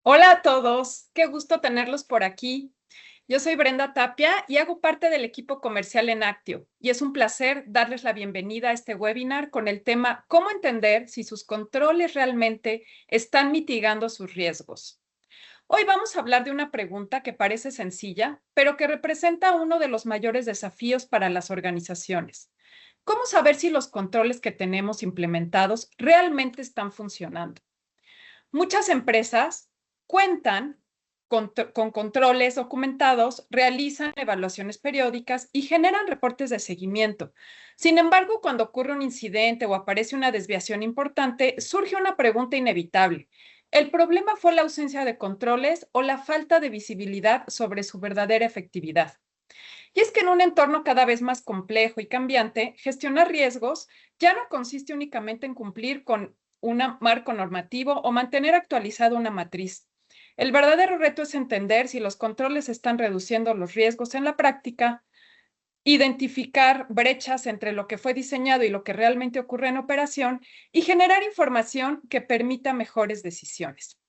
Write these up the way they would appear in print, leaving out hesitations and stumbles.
Hola a todos, qué gusto tenerlos por aquí. Yo soy Brenda Tapia y hago parte del equipo comercial en Actio, y es un placer darles la bienvenida a este webinar con el tema ¿Cómo entender si sus controles realmente están mitigando sus riesgos? Hoy vamos a hablar de una pregunta que parece sencilla, pero que representa uno de los mayores desafíos para las organizaciones. ¿Cómo saber si los controles que tenemos implementados realmente están funcionando? Muchas empresas cuentan con controles documentados, realizan evaluaciones periódicas y generan reportes de seguimiento. Sin embargo, cuando ocurre un incidente o aparece una desviación importante, surge una pregunta inevitable. ¿El problema fue la ausencia de controles o la falta de visibilidad sobre su verdadera efectividad? Y es que en un entorno cada vez más complejo y cambiante, gestionar riesgos ya no consiste únicamente en cumplir con un marco normativo o mantener actualizada una matriz. El verdadero reto es entender si los controles están reduciendo los riesgos en la práctica, identificar brechas entre lo que fue diseñado y lo que realmente ocurre en operación y generar información que permita mejores decisiones.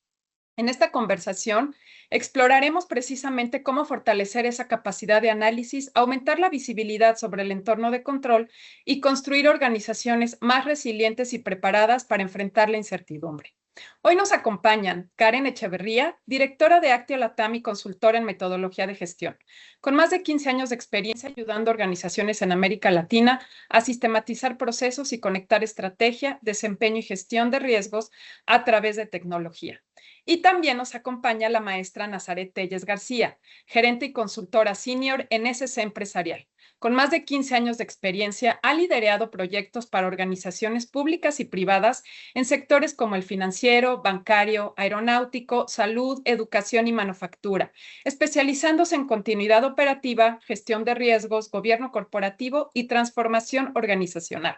En esta conversación exploraremos precisamente cómo fortalecer esa capacidad de análisis, aumentar la visibilidad sobre el entorno de control y construir organizaciones más resilientes y preparadas para enfrentar la incertidumbre. Hoy nos acompañan Karen Echeverría, directora de Actio Latam y consultora en metodología de gestión, con más de 15 años de experiencia ayudando a organizaciones en América Latina a sistematizar procesos y conectar estrategia, desempeño y gestión de riesgos a través de tecnología. Y también nos acompaña la maestra Nazaret Telles García, gerente y consultora senior en SC Empresarial. Con más de 15 años de experiencia, ha liderado proyectos para organizaciones públicas y privadas en sectores como el financiero, bancario, aeronáutico, salud, educación y manufactura, especializándose en continuidad operativa, gestión de riesgos, gobierno corporativo y transformación organizacional.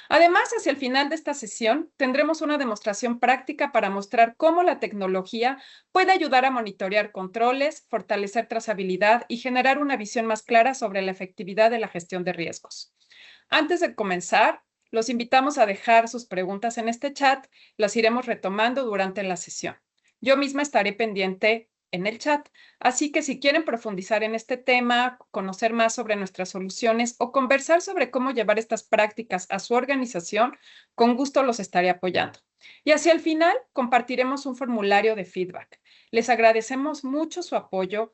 Además, hacia el final de esta sesión, tendremos una demostración práctica para mostrar cómo la tecnología puede ayudar a monitorear controles, fortalecer trazabilidad y generar una visión más clara sobre la efectividad de la gestión de riesgos. Antes de comenzar, los invitamos a dejar sus preguntas en este chat, las iremos retomando durante la sesión. Yo misma estaré pendiente en el chat, así que si quieren profundizar en este tema, conocer más sobre nuestras soluciones o conversar sobre cómo llevar estas prácticas a su organización, con gusto los estaré apoyando. Y hacia el final compartiremos un formulario de feedback. Les agradecemos mucho su apoyo.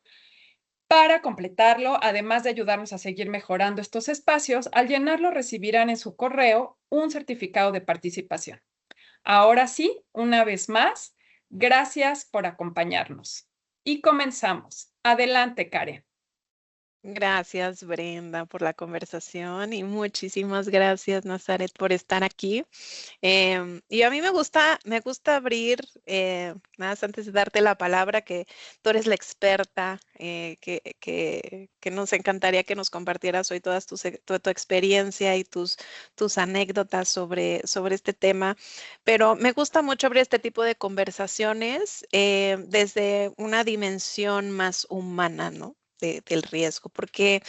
Para completarlo, además de ayudarnos a seguir mejorando estos espacios, al llenarlo recibirán en su correo un certificado de participación. Ahora sí, una vez más, gracias por acompañarnos. Y comenzamos. Adelante, Karen. Gracias, Brenda, por la conversación y muchísimas gracias, Nazaret, por estar aquí. Y a mí me gusta abrir, nada más antes de darte la palabra, que tú eres la experta, que nos encantaría que nos compartieras hoy todas tu experiencia y tus anécdotas sobre este tema. Pero me gusta mucho abrir este tipo de conversaciones desde una dimensión más humana, ¿no? Del riesgo, porque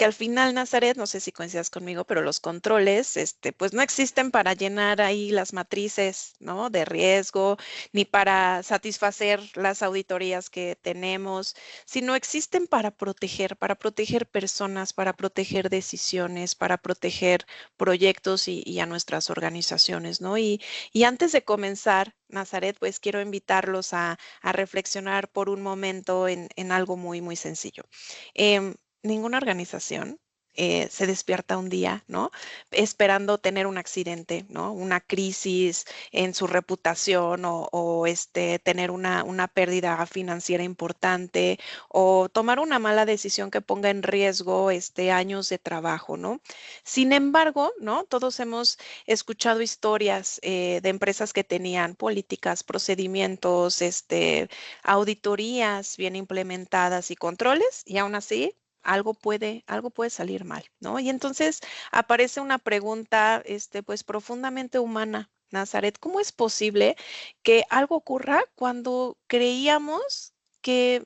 al final, Nazaret, no sé si coincidas conmigo, pero los controles, pues no existen para llenar ahí las matrices, ¿no? De riesgo, ni para satisfacer las auditorías que tenemos, sino existen para proteger personas, para proteger decisiones, para proteger proyectos y a nuestras organizaciones, ¿no? Y antes de comenzar, Nazaret, pues quiero invitarlos a reflexionar por un momento en algo muy, muy sencillo. Ninguna organización se despierta un día, ¿no? Esperando tener un accidente, ¿no? Una crisis en su reputación o tener una pérdida financiera importante o tomar una mala decisión que ponga en riesgo años de trabajo, ¿no? Sin embargo, ¿no? Todos hemos escuchado historias de empresas que tenían políticas, procedimientos, auditorías bien implementadas y controles, y aún así algo puede salir mal, ¿no? Y entonces aparece una pregunta, pues profundamente humana. Nazaret, ¿cómo es posible que algo ocurra cuando creíamos que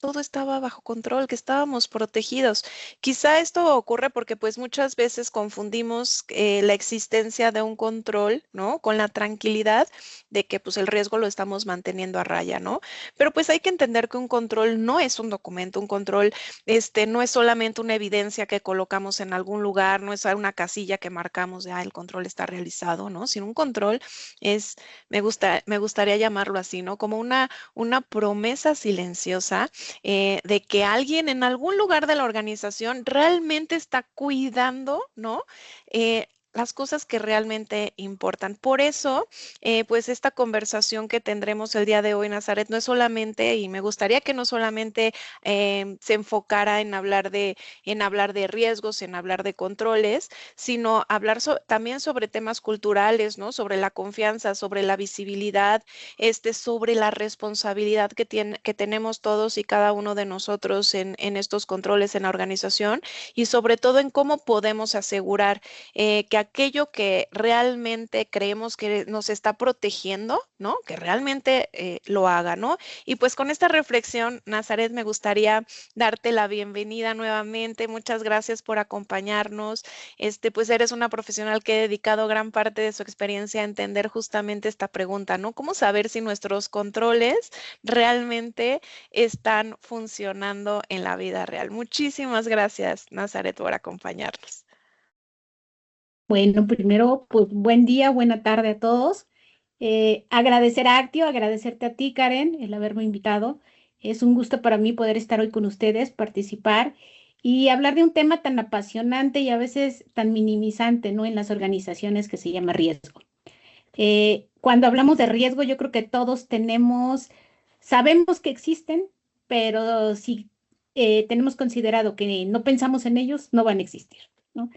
todo estaba bajo control, que estábamos protegidos. Quizá esto ocurre porque pues muchas veces confundimos la existencia de un control, ¿no? Con la tranquilidad de que pues el riesgo lo estamos manteniendo a raya, ¿no? Pero pues hay que entender que un control no es un documento, un control no es solamente una evidencia que colocamos en algún lugar, no es una casilla que marcamos de, el control está realizado, ¿no? Sino un control es, me gustaría llamarlo así, ¿no? Como una promesa silenciosa de que alguien en algún lugar de la organización realmente está cuidando, ¿no? Las cosas que realmente importan. Por eso, pues esta conversación que tendremos el día de hoy, Nazaret, no es solamente, y me gustaría que no solamente se enfocara en hablar de riesgos, en hablar de controles, sino hablar también sobre temas culturales, ¿no? Sobre la confianza, sobre la visibilidad, sobre la responsabilidad que tenemos todos y cada uno de nosotros en estos controles en la organización y sobre todo en cómo podemos asegurar que aquello que realmente creemos que nos está protegiendo, ¿no? Que realmente lo haga, ¿no? Y pues con esta reflexión, Nazaret, me gustaría darte la bienvenida nuevamente. Muchas gracias por acompañarnos. Pues eres una profesional que ha dedicado gran parte de su experiencia a entender justamente esta pregunta, ¿no? ¿Cómo saber si nuestros controles realmente están funcionando en la vida real? Muchísimas gracias, Nazaret, por acompañarnos. Bueno, primero, pues buen día, buena tarde a todos. Agradecer a Actio, agradecerte a ti, Karen, el haberme invitado. Es un gusto para mí poder estar hoy con ustedes, participar y hablar de un tema tan apasionante y a veces tan minimizante, ¿no? En las organizaciones que se llama riesgo. Cuando hablamos de riesgo, yo creo que todos sabemos que existen, pero si tenemos considerado que no pensamos en ellos, no van a existir, ¿no?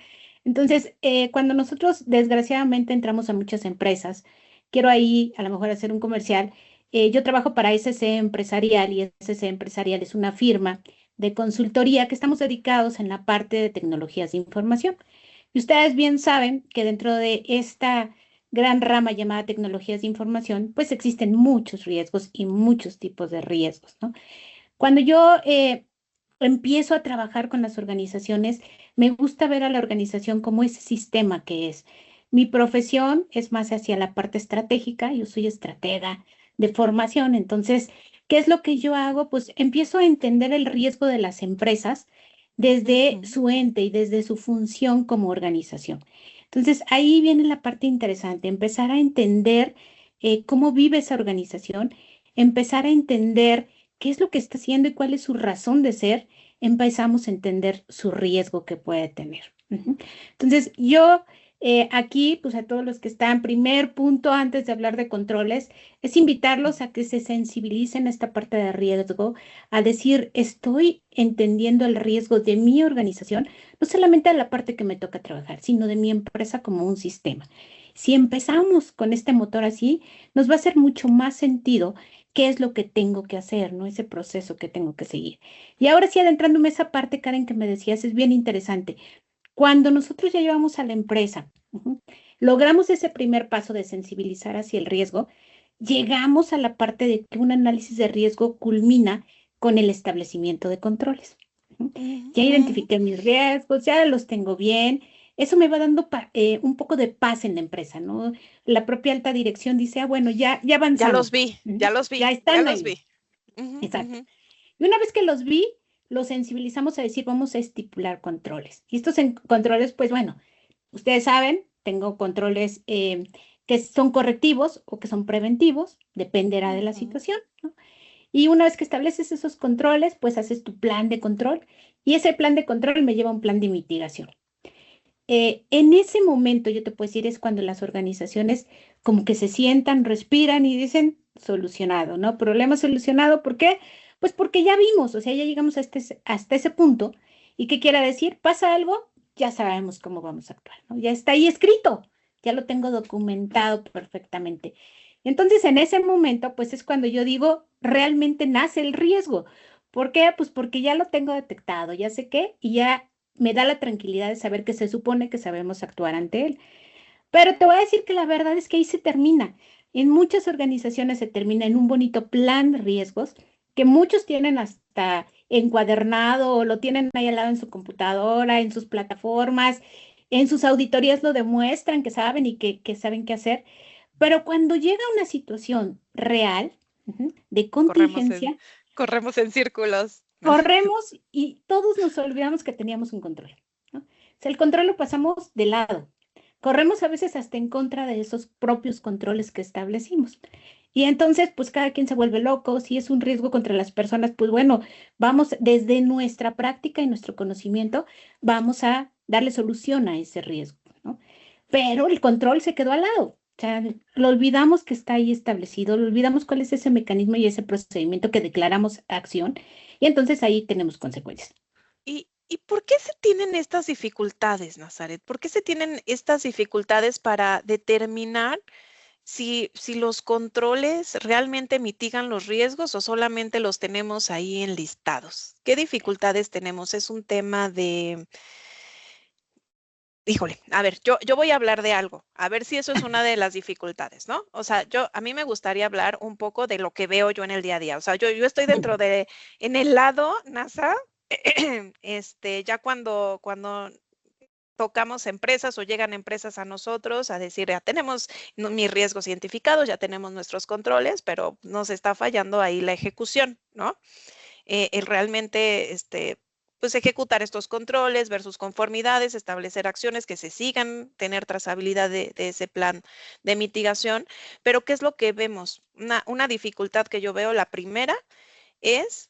Entonces, cuando nosotros desgraciadamente entramos a muchas empresas, quiero ahí a lo mejor hacer un comercial. Yo trabajo para SC Empresarial y SC Empresarial es una firma de consultoría que estamos dedicados en la parte de tecnologías de información. Y ustedes bien saben que dentro de esta gran rama llamada tecnologías de información, pues existen muchos riesgos y muchos tipos de riesgos, ¿no? Cuando yo empiezo a trabajar con las organizaciones, me gusta ver a la organización como ese sistema que es. Mi profesión es más hacia la parte estratégica, yo soy estratega de formación, entonces, ¿qué es lo que yo hago? Pues empiezo a entender el riesgo de las empresas desde su ente y desde su función como organización. Entonces, ahí viene la parte interesante, empezar a entender cómo vive esa organización, empezar a entender qué es lo que está haciendo y cuál es su razón de ser, empezamos a entender su riesgo que puede tener. Entonces, yo aquí, pues a todos los que están, primer punto antes de hablar de controles, es invitarlos a que se sensibilicen a esta parte de riesgo, a decir, estoy entendiendo el riesgo de mi organización, no solamente de la parte que me toca trabajar, sino de mi empresa como un sistema. Si empezamos con este motor así, nos va a hacer mucho más sentido qué es lo que tengo que hacer, ¿no? Ese proceso que tengo que seguir. Y ahora sí, adentrándome esa parte, Karen, que me decías, es bien interesante. Cuando nosotros ya llevamos a la empresa, logramos ese primer paso de sensibilizar hacia el riesgo, llegamos a la parte de que un análisis de riesgo culmina con el establecimiento de controles. Ya identifiqué mis riesgos, ya los tengo bien. Eso me va dando un poco de paz en la empresa, ¿no? La propia alta dirección dice, bueno, ya Ya los avanzamos. vi, ya los vi, Ya ya están los ahí. vi. Exacto. Y una vez que los vi, los sensibilizamos a decir, vamos a estipular controles. Y estos controles, pues bueno, ustedes saben, tengo controles que son correctivos o que son preventivos, dependerá de la situación, ¿no? Y una vez que estableces esos controles, pues haces tu plan de control y ese plan de control me lleva a un plan de mitigación. En ese momento, yo te puedo decir, es cuando las organizaciones como que se sientan, respiran y dicen, solucionado, ¿no? Problema solucionado, ¿por qué? Pues porque ya vimos, o sea, ya llegamos hasta ese punto. ¿Y qué quiere decir? Pasa algo, ya sabemos cómo vamos a actuar, ¿no? Ya está ahí escrito, ya lo tengo documentado perfectamente. Entonces, en ese momento, pues es cuando yo digo, realmente nace el riesgo. ¿Por qué? Pues porque ya lo tengo detectado, ya sé qué, y ya me da la tranquilidad de saber que se supone que sabemos actuar ante él. Pero te voy a decir que la verdad es que ahí se termina. En muchas organizaciones se termina en un bonito plan de riesgos que muchos tienen hasta encuadernado o lo tienen ahí al lado en su computadora, en sus plataformas, en sus auditorías lo demuestran que saben y que saben qué hacer, pero cuando llega una situación real, de Corremos en, contingencia, corremos en círculos. corremos y todos nos olvidamos que teníamos un control, ¿no? O sea, el control lo pasamos de lado. Corremos a veces hasta en contra de esos propios controles que establecimos. Y entonces, pues cada quien se vuelve loco. Si es un riesgo contra las personas, pues bueno, vamos desde nuestra práctica y nuestro conocimiento, vamos a darle solución a ese riesgo, ¿no? Pero el control se quedó al lado. O sea, lo olvidamos que está ahí establecido, lo olvidamos cuál es ese mecanismo y ese procedimiento que declaramos acción, y entonces ahí tenemos consecuencias. ¿Y por qué se tienen estas dificultades, Nazaret? ¿Por qué se tienen estas dificultades para determinar si los controles realmente mitigan los riesgos o solamente los tenemos ahí enlistados? ¿Qué dificultades tenemos? Es un tema de... Híjole, a ver, yo voy a hablar de algo, a ver si eso es una de las dificultades, ¿no? O sea, a mí me gustaría hablar un poco de lo que veo yo en el día a día. O sea, yo estoy dentro en el lado NASA, ya cuando tocamos empresas o llegan empresas a nosotros a decir, ya tenemos mis riesgos identificados, ya tenemos nuestros controles, pero nos está fallando ahí la ejecución, ¿no? El realmente, pues ejecutar estos controles, ver sus conformidades, establecer acciones que se sigan, tener trazabilidad de ese plan de mitigación. Pero ¿qué es lo que vemos? Una dificultad que yo veo, la primera, es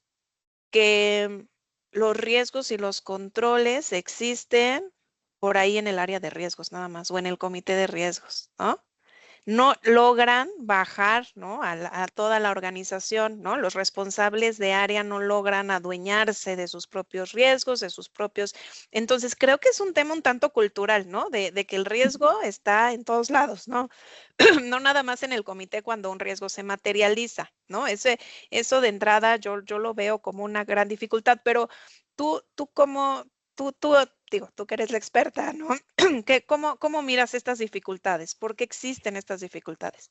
que los riesgos y los controles existen por ahí en el área de riesgos nada más, o en el comité de riesgos, ¿no? No logran bajar, ¿no? a toda la organización, ¿no? Los responsables de área no logran adueñarse de sus propios riesgos, de sus propios... Entonces, creo que es un tema un tanto cultural, ¿no? De que el riesgo está en todos lados, ¿no? No nada más en el comité cuando un riesgo se materializa, ¿no? Eso de entrada yo lo veo como una gran dificultad, pero tú como... Digo, tú que eres la experta, ¿no? ¿Cómo miras estas dificultades? ¿Por qué existen estas dificultades?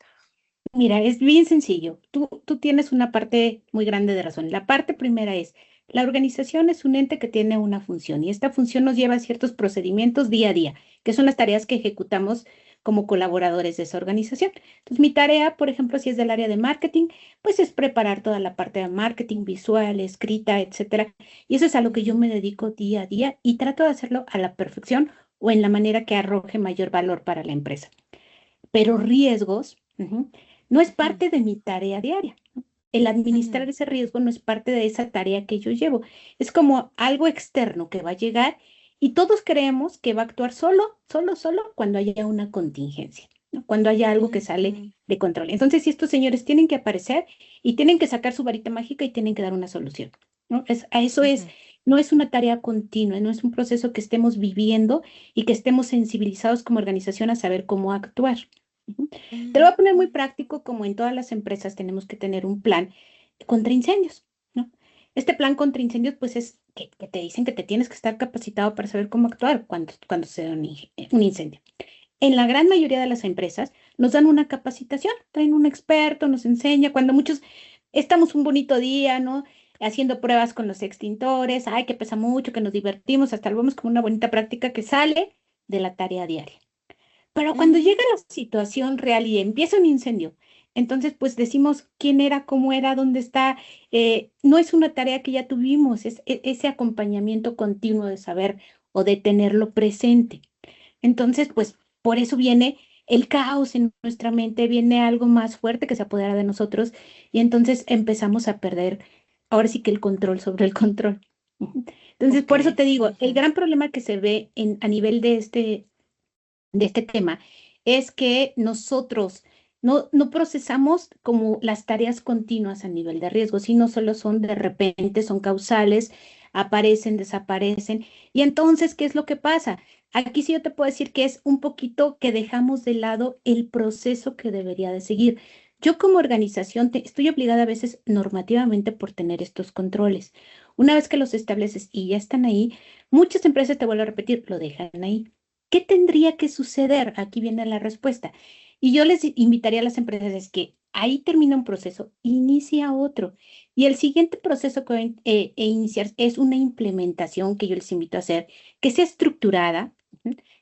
Mira, es bien sencillo. Tú tienes una parte muy grande de razón. La parte primera es, la organización es un ente que tiene una función y esta función nos lleva a ciertos procedimientos día a día, que son las tareas que ejecutamos como colaboradores de esa organización. Entonces, mi tarea, por ejemplo, si es del área de marketing, pues es preparar toda la parte de marketing visual, escrita, etcétera. Y eso es a lo que yo me dedico día a día y trato de hacerlo a la perfección o en la manera que arroje mayor valor para la empresa. Pero riesgos, no es parte de mi tarea diaria, ¿no? El administrar ese riesgo no es parte de esa tarea que yo llevo. Es como algo externo que va a llegar y todos creemos que va a actuar solo cuando haya una contingencia, ¿no? Cuando haya algo que sale de control. Entonces, si estos señores tienen que aparecer y tienen que sacar su varita mágica y tienen que dar una solución, ¿no? No es una tarea continua, no es un proceso que estemos viviendo y que estemos sensibilizados como organización a saber cómo actuar. Te lo voy a poner muy práctico, como en todas las empresas tenemos que tener un plan contra incendios, ¿no? Este plan contra incendios, pues es que te dicen que te tienes que estar capacitado para saber cómo actuar cuando se da un incendio. En la gran mayoría de las empresas nos dan una capacitación, traen un experto, nos enseña, cuando muchos estamos un bonito día, ¿no? Haciendo pruebas con los extintores, ay, que pesa mucho, que nos divertimos, hasta lo vemos como una bonita práctica que sale de la tarea diaria. Pero cuando llega la situación real y empieza un incendio, entonces pues decimos quién era, cómo era, dónde está. No es una tarea que ya tuvimos, es ese acompañamiento continuo de saber o de tenerlo presente. Entonces, pues por eso viene el caos en nuestra mente, viene algo más fuerte que se apodera de nosotros y entonces empezamos a perder ahora sí que el control sobre el control. Entonces, por eso te digo, el gran problema que se ve a nivel de este tema es que nosotros no procesamos como las tareas continuas a nivel de riesgo, sino solo son de repente, son causales, aparecen, desaparecen. Y entonces, ¿qué es lo que pasa? Aquí sí yo te puedo decir que es un poquito que dejamos de lado el proceso que debería de seguir. Yo como organización estoy obligada a veces normativamente por tener estos controles. Una vez que los estableces y ya están ahí, muchas empresas, te vuelvo a repetir, lo dejan ahí. ¿Qué tendría que suceder? Aquí viene la respuesta. Y yo les invitaría a las empresas es que ahí termina un proceso, inicia otro. Y el siguiente proceso que voy a iniciar es una implementación que yo les invito a hacer, que sea estructurada,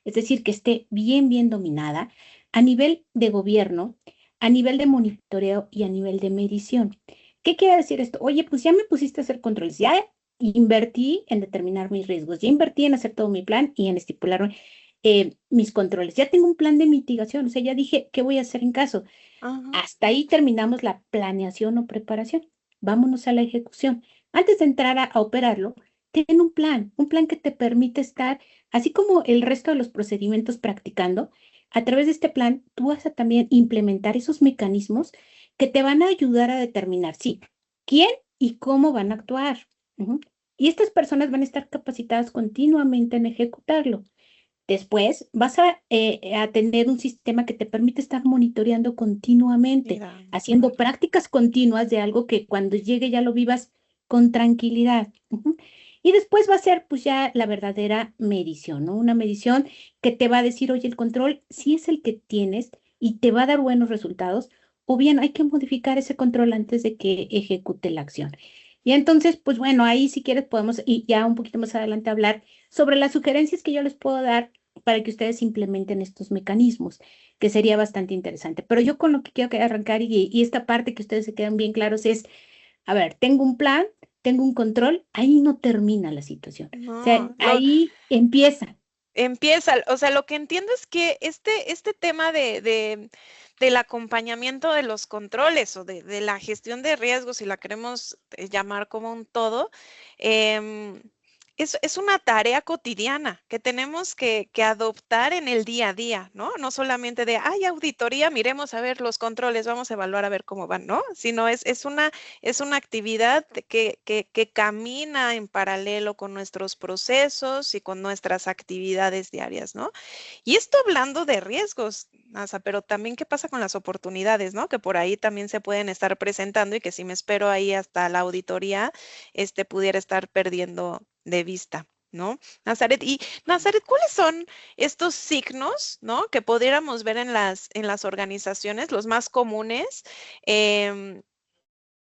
es decir, que esté bien dominada a nivel de gobierno, a nivel de monitoreo y a nivel de medición. ¿Qué quiere decir esto? Oye, pues ya me pusiste a hacer controles, ya invertí en determinar mis riesgos, ya invertí en hacer todo mi plan y en estipular mis controles. Ya tengo un plan de mitigación, o sea, ya dije qué voy a hacer en caso. Ajá. Hasta ahí terminamos la planeación o preparación. Vámonos a la ejecución. Antes de entrar a operarlo, ten un plan que te permite estar, así como el resto de los procedimientos practicando, a través de este plan, tú vas a también implementar esos mecanismos que te van a ayudar a determinar, sí, quién y cómo van a actuar. Ujú. Y estas personas van a estar capacitadas continuamente en ejecutarlo. Después vas a tener un sistema que te permite estar monitoreando continuamente, Mira, haciendo prácticas continuas de algo que cuando llegue ya lo vivas con tranquilidad. Ujú. Y después va a ser pues ya la verdadera medición, ¿no? Una medición que te va a decir, oye, el control sí es el que tienes y te va a dar buenos resultados, o bien hay que modificar ese control antes de que ejecute la acción. Y entonces, pues bueno, ahí si quieres podemos y ya un poquito más adelante hablar sobre las sugerencias que yo les puedo dar para que ustedes implementen estos mecanismos, que sería bastante interesante. Pero yo con lo que quiero arrancar y esta parte que ustedes se quedan bien claros es, a ver, tengo un plan, tengo un control, ahí no termina la situación. O sea, no, ahí empieza. empieza, o sea, lo que entiendo es que este tema del acompañamiento de los controles o de la gestión de riesgos, si la queremos llamar como un todo, em, es una tarea cotidiana que tenemos que adoptar en el día a día, ¿no? No solamente de, ay, auditoría, miremos a ver los controles, vamos a evaluar a ver cómo van, ¿no? Sino es una actividad que camina en paralelo con nuestros procesos y con nuestras actividades diarias, ¿no? Y esto hablando de riesgos, Nasa, pero también qué pasa con las oportunidades, ¿no? Que por ahí también se pueden estar presentando y que si me espero ahí hasta la auditoría, pudiera estar perdiendo de vista. ¿No? Nazaret, y Nazaret, ¿cuáles son estos signos, ¿no? Que pudiéramos ver en las organizaciones, los más comunes, em,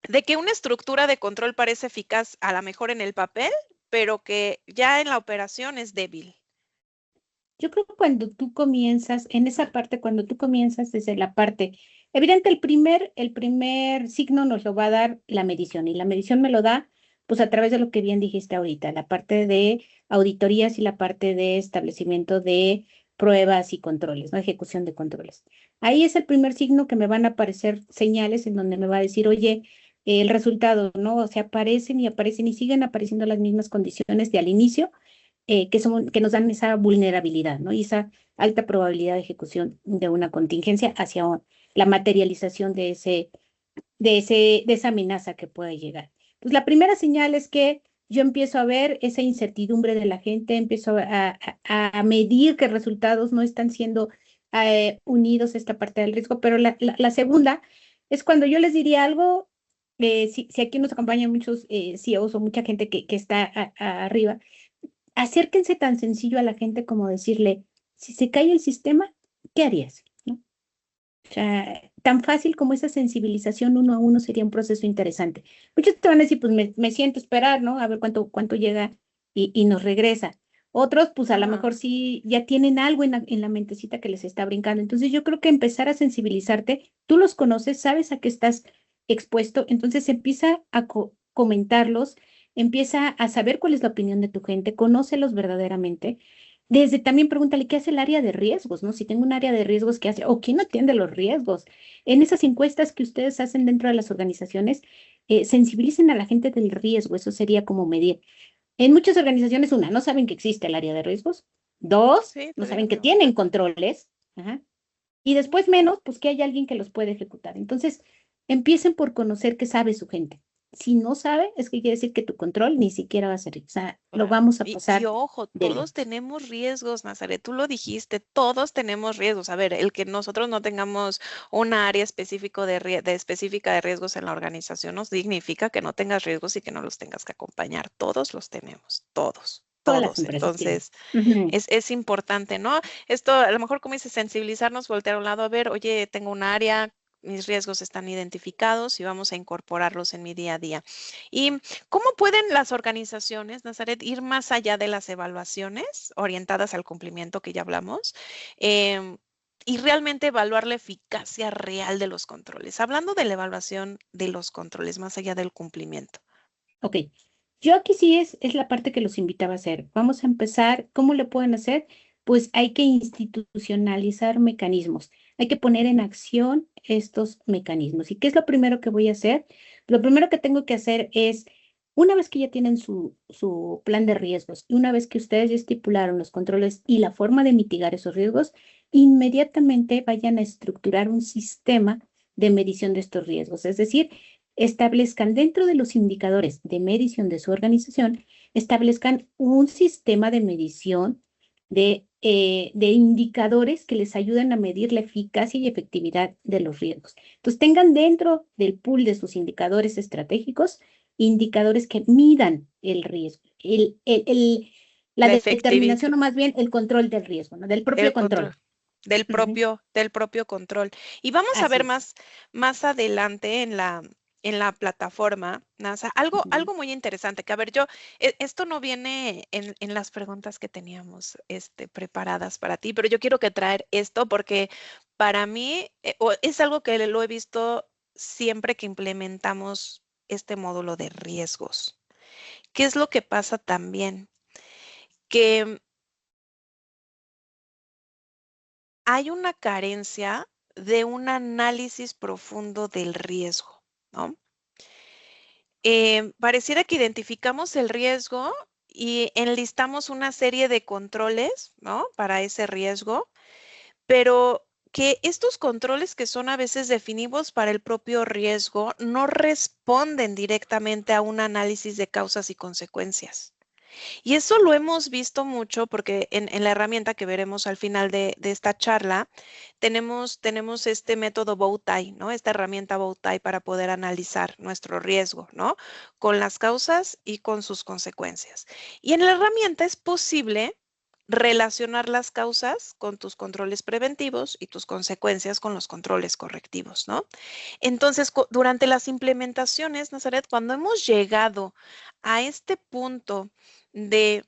de que una estructura de control parece eficaz a lo mejor en el papel, pero que ya en la operación es débil? Yo creo que cuando tú comienzas, en esa parte, cuando tú comienzas desde la parte, evidente, el primer signo nos lo va a dar la medición y la medición me lo da pues a través de lo que bien dijiste ahorita, la parte de auditorías y la parte de establecimiento de pruebas y controles, ¿no? Ejecución de controles. Ahí es el primer signo que me van a aparecer señales en donde me va a decir, oye, el resultado, ¿no? O sea, aparecen y aparecen y siguen apareciendo las mismas condiciones de al inicio que nos dan esa vulnerabilidad, ¿no? Y esa alta probabilidad de ejecución de una contingencia hacia la materialización de esa amenaza que pueda llegar. Pues la primera señal es que yo empiezo a ver esa incertidumbre de la gente, empiezo a medir que resultados no están siendo unidos a esta parte del riesgo, pero la segunda es cuando yo les diría algo, si aquí nos acompañan muchos CEOs o mucha gente que está arriba, acérquense tan sencillo a la gente como decirle, si se cae el sistema, ¿qué harías? ¿No? O sea, tan fácil como esa sensibilización uno a uno sería un proceso interesante. Muchos te van a decir, pues me siento a esperar, ¿no? A ver cuánto llega y nos regresa. Otros, pues a lo Ajá. mejor sí ya tienen algo en la mentecita que les está brincando. Entonces yo creo que empezar a sensibilizarte, tú los conoces, sabes a qué estás expuesto, entonces empieza a comentarlos, empieza a saber cuál es la opinión de tu gente, conócelos verdaderamente. Desde también pregúntale qué hace el área de riesgos, ¿no? Si tengo un área de riesgos, ¿qué hace? O quién atiende los riesgos. En esas encuestas que ustedes hacen dentro de las organizaciones, sensibilicen a la gente del riesgo, eso sería como medir. En muchas organizaciones, una, no saben que existe el área de riesgos. Dos, Sí, no todavía saben que no. tienen controles. Ajá. Y después menos, pues que hay alguien que los puede ejecutar. Entonces, empiecen por conocer qué sabe su gente. Si no sabe, es que quiere decir que tu control ni siquiera va a servir. O sea, lo Claro. vamos a Y pasar ojo, de todos lejos. tenemos riesgos, Nazaret, tú lo dijiste, todos tenemos riesgos. A ver, el que nosotros no tengamos una área específico específica de riesgos en la organización no significa que no tengas riesgos y que no los tengas que acompañar. Todos los tenemos, todos. Todas las todos. empresas tienen. Entonces, es importante, ¿no? Esto, a lo mejor, como dice, sensibilizarnos, voltear a un lado, a ver, oye, tengo un área, mis riesgos están identificados y vamos a incorporarlos en mi día a día. ¿Y cómo pueden las organizaciones, Nazaret, ir más allá de las evaluaciones orientadas al cumplimiento que ya hablamos? Y realmente evaluar la eficacia real de los controles. Hablando de la evaluación de los controles, más allá del cumplimiento. Ok, yo aquí sí es la parte que los invitaba a hacer. Vamos a empezar, ¿cómo le pueden hacer? Pues hay que institucionalizar mecanismos, hay que poner en acción estos mecanismos. ¿Y qué es lo primero que voy a hacer? Lo primero que tengo que hacer es, una vez que ya tienen su plan de riesgos y una vez que ustedes ya estipularon los controles y la forma de mitigar esos riesgos, inmediatamente vayan a estructurar un sistema de medición de estos riesgos. Es decir, establezcan dentro de los indicadores de medición de su organización, establezcan un sistema de medición de indicadores que les ayuden a medir la eficacia y efectividad de los riesgos. Entonces, tengan dentro del pool de sus indicadores estratégicos indicadores que midan el riesgo, la La efectividad, determinación o más bien el control del riesgo, ¿no? Del propio el control. control. Del propio control. Y vamos a Así ver es. más adelante en la plataforma, NASA, algo muy interesante, que a ver, esto no viene en las preguntas que teníamos preparadas para ti, pero yo quiero que traer esto porque para mí es algo que lo he visto siempre que implementamos este módulo de riesgos. ¿Qué es lo que pasa también? Que hay una carencia de un análisis profundo del riesgo, ¿no? Pareciera que identificamos el riesgo y enlistamos una serie de controles, ¿no? Para ese riesgo, pero que estos controles que son a veces definidos para el propio riesgo no responden directamente a un análisis de causas y consecuencias. Y eso lo hemos visto mucho porque en la herramienta que veremos al final de esta charla, tenemos este método Bowtie, ¿no? Esta herramienta Bowtie para poder analizar nuestro riesgo, ¿no? Con las causas y con sus consecuencias. Y en la herramienta es posible relacionar las causas con tus controles preventivos y tus consecuencias con los controles correctivos, ¿no? Entonces, durante las implementaciones, Nazaret, cuando hemos llegado a este punto de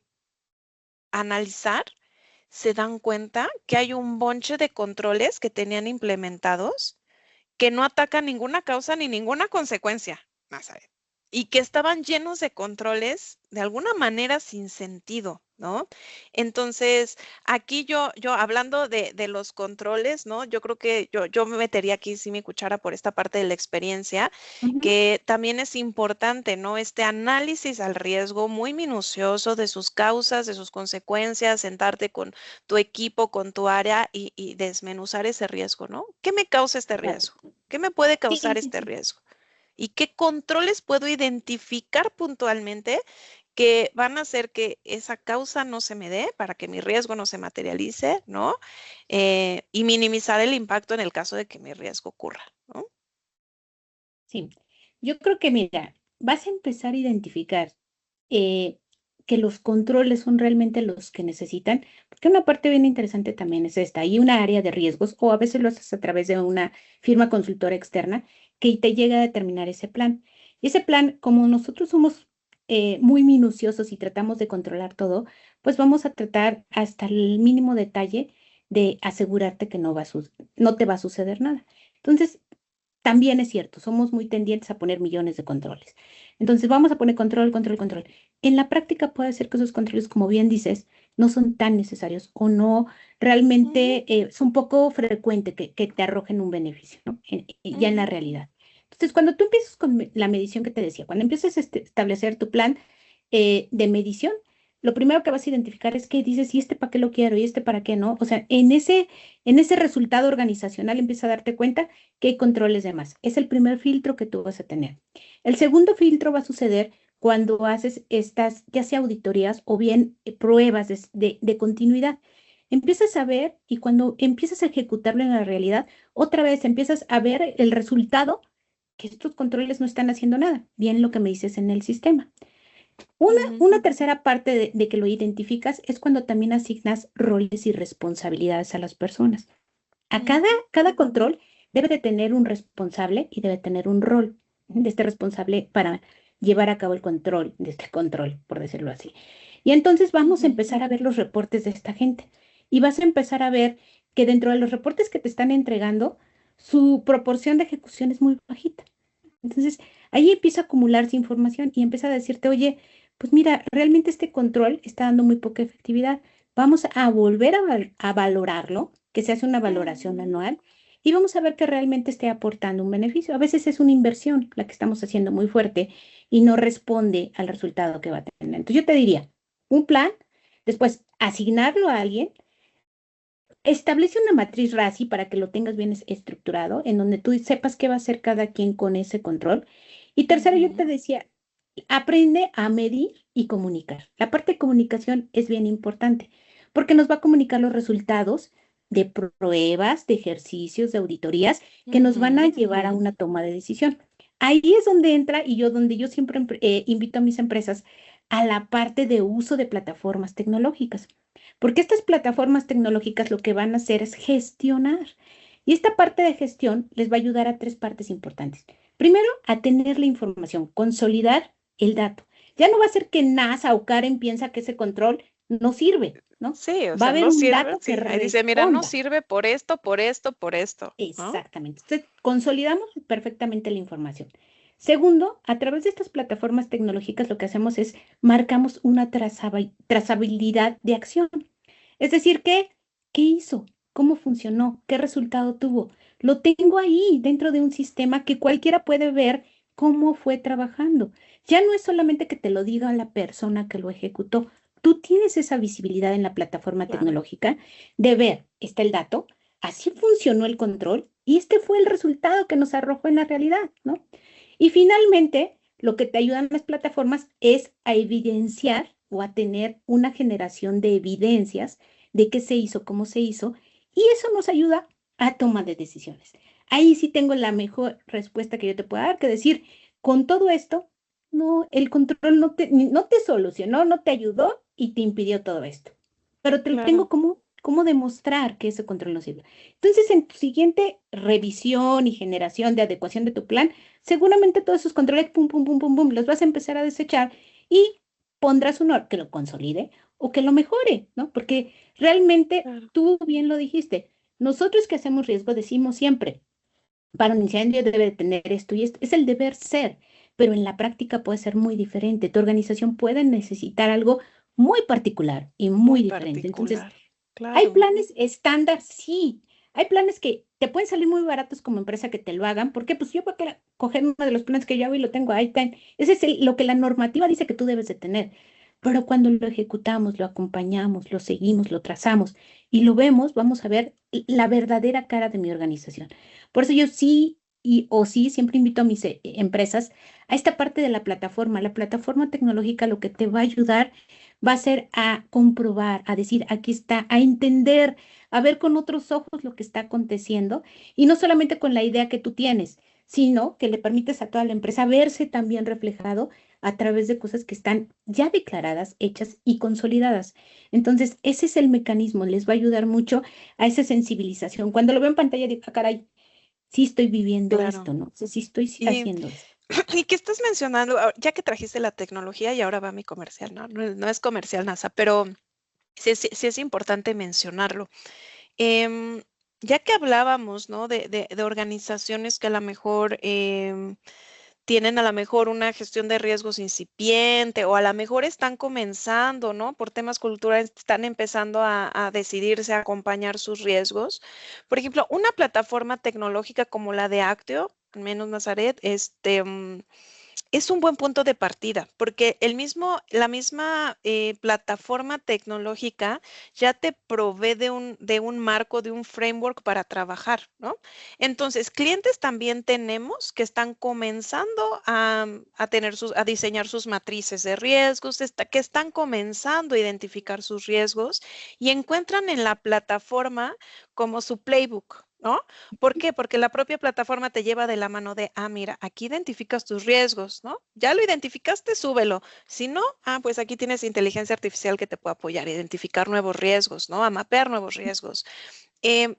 analizar, se dan cuenta que hay un bonche de controles que tenían implementados que no atacan ninguna causa ni ninguna consecuencia, Nazaret, y que estaban llenos de controles de alguna manera sin sentido, ¿no? Entonces, aquí yo hablando de los controles, ¿no? Yo creo que yo me metería aquí sí mi cuchara por esta parte de la experiencia, que también es importante, ¿no? Este análisis al riesgo muy minucioso de sus causas, de sus consecuencias, sentarte con tu equipo, con tu área y desmenuzar ese riesgo, ¿no? ¿Qué me causa este Claro. riesgo? ¿Qué me puede Sí, causar sí, este sí. riesgo? ¿Y qué controles puedo identificar puntualmente que van a hacer que esa causa no se me dé, para que mi riesgo no se materialice, ¿no? Y minimizar el impacto en el caso de que mi riesgo ocurra, ¿no? Sí, yo creo que mira, vas a empezar a identificar eh, que los controles son realmente los que necesitan, porque una parte bien interesante también es esta, hay una área de riesgos o a veces lo haces a través de una firma consultora externa que te llega a determinar ese plan. Y ese plan, como nosotros somos muy minuciosos y tratamos de controlar todo, pues vamos a tratar hasta el mínimo detalle de asegurarte que no te va a suceder nada. Entonces, también es cierto, somos muy tendientes a poner millones de controles. Entonces vamos a poner control, control, control. En la práctica puede ser que esos controles, como bien dices, no son tan necesarios o no realmente es un poco frecuente que te arrojen un beneficio, ¿no? Ya en la realidad. Entonces, cuando tú empiezas con la medición que te decía, cuando empiezas a establecer tu plan de medición, lo primero que vas a identificar es que dices, ¿y este para qué lo quiero? ¿Y este para qué no? O sea, en ese resultado organizacional empieza a darte cuenta que hay controles de más. Es el primer filtro que tú vas a tener. El segundo filtro va a suceder cuando haces estas, ya sea auditorías o bien pruebas de continuidad. Empiezas a ver y cuando empiezas a ejecutarlo en la realidad, otra vez empiezas a ver el resultado que estos controles no están haciendo nada. Bien lo que me dices en el sistema. Una tercera parte de que lo identificas es cuando también asignas roles y responsabilidades a las personas. Cada control debe de tener un responsable y debe tener un rol de este responsable para llevar a cabo el control, de este control, por decirlo así. Y entonces vamos a empezar a ver los reportes de esta gente y vas a empezar a ver que dentro de los reportes que te están entregando, su proporción de ejecución es muy bajita. Entonces, ahí empieza a acumularse información y empieza a decirte, oye, pues mira, realmente este control está dando muy poca efectividad. Vamos a volver a valorarlo, que se hace una valoración anual y vamos a ver que realmente esté aportando un beneficio. A veces es una inversión la que estamos haciendo muy fuerte y no responde al resultado que va a tener. Entonces, yo te diría, un plan, después asignarlo a alguien. Establece una matriz RACI para que lo tengas bien estructurado, en donde tú sepas qué va a hacer cada quien con ese control. Y tercero, yo te decía, aprende a medir y comunicar. La parte de comunicación es bien importante porque nos va a comunicar los resultados de pruebas, de ejercicios, de auditorías que nos van a llevar a una toma de decisión. Ahí es donde entra y donde yo siempre invito a mis empresas a la parte de uso de plataformas tecnológicas. Porque estas plataformas tecnológicas lo que van a hacer es gestionar. Y esta parte de gestión les va a ayudar a tres partes importantes. Primero, a tener la información, consolidar el dato. Ya no va a ser que NASA o Karen piensa que ese control no sirve, ¿no? Sí, o Va a sea, haber no un sirve. dato Sí, que ahí dice, mira, no responda. sirve por esto, por esto, por esto, ¿no? Exactamente. Entonces, consolidamos perfectamente la información. Segundo, a través de estas plataformas tecnológicas lo que hacemos es marcamos una trazabilidad de acción. Es decir, ¿qué hizo? ¿Cómo funcionó? ¿Qué resultado tuvo? Lo tengo ahí dentro de un sistema que cualquiera puede ver cómo fue trabajando. Ya no es solamente que te lo diga la persona que lo ejecutó. Tú tienes esa visibilidad en la plataforma Claro. tecnológica de ver, está el dato, así funcionó el control y este fue el resultado que nos arrojó en la realidad, ¿no? Y finalmente, lo que te ayudan las plataformas es a evidenciar o a tener una generación de evidencias de qué se hizo, cómo se hizo, y eso nos ayuda a tomar de decisiones. Ahí sí tengo la mejor respuesta que yo te pueda dar, que decir, con todo esto, no, el control no te solucionó, no te ayudó y te impidió todo esto. Pero te lo tengo como demostrar que ese control no sirve. Entonces, en tu siguiente revisión y generación de adecuación de tu plan, seguramente todos esos controles, pum, pum, pum, pum, pum, los vas a empezar a desechar y pondrás uno que lo consolide o que lo mejore, ¿no? Porque realmente tú bien lo dijiste, nosotros que hacemos riesgo decimos siempre, para un incendio debe tener esto y esto, es el deber ser, pero en la práctica puede ser muy diferente. Tu organización puede necesitar algo muy particular y muy diferente. Entonces, hay planes estándar, sí. Hay planes que te pueden salir muy baratos como empresa que te lo hagan, porque pues yo voy a coger uno de los planes que yo hago y lo tengo ahí. Ese es lo que la normativa dice que tú debes de tener. Pero cuando lo ejecutamos, lo acompañamos, lo seguimos, lo trazamos y lo vemos, vamos a ver la verdadera cara de mi organización. Por eso yo sí sí siempre invito a mis empresas a esta parte de la plataforma. La plataforma tecnológica lo que te va a ayudar va a ser a comprobar, a decir, aquí está, a entender, a ver con otros ojos lo que está aconteciendo y no solamente con la idea que tú tienes, sino que le permites a toda la empresa verse también reflejado a través de cosas que están ya declaradas, hechas y consolidadas. Entonces, ese es el mecanismo, les va a ayudar mucho a esa sensibilización. Cuando lo veo en pantalla, digo, caray, sí estoy viviendo esto, ¿no? Sí estoy haciendo esto. ¿Y qué estás mencionando? Ya que trajiste la tecnología y ahora va mi comercial, ¿no? No es comercial NASA, pero sí es importante mencionarlo. Ya que hablábamos, ¿no? De organizaciones que a lo mejor tienen a lo mejor una gestión de riesgos incipiente o a lo mejor están comenzando, ¿no? Por temas culturales están empezando a decidirse a acompañar sus riesgos. Por ejemplo, una plataforma tecnológica como la de Actio, al menos Nazaret, es un buen punto de partida, porque la misma plataforma tecnológica ya te provee de un marco, de un framework para trabajar, ¿no? Entonces, clientes también tenemos que están comenzando a diseñar sus matrices de riesgos, que están comenzando a identificar sus riesgos y encuentran en la plataforma como su playbook. ¿no? ¿Por qué? Porque la propia plataforma te lleva de la mano de, mira, aquí identificas tus riesgos, ¿no? Ya lo identificaste, súbelo. Si no, pues aquí tienes inteligencia artificial que te puede apoyar a identificar nuevos riesgos, ¿no? A mapear nuevos riesgos.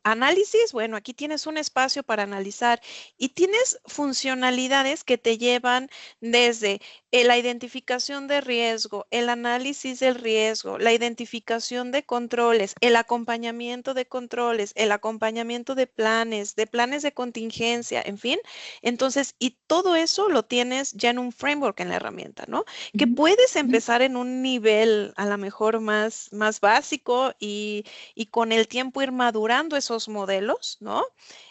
Análisis, bueno, aquí tienes un espacio para analizar y tienes funcionalidades que te llevan desde la identificación de riesgo, el análisis del riesgo, la identificación de controles, el acompañamiento de controles, el acompañamiento de planes de contingencia, en fin. Entonces, y todo eso lo tienes ya en un framework en la herramienta, ¿no? Que puedes empezar en un nivel a lo mejor más básico y con el tiempo ir madurando esos modelos, ¿no?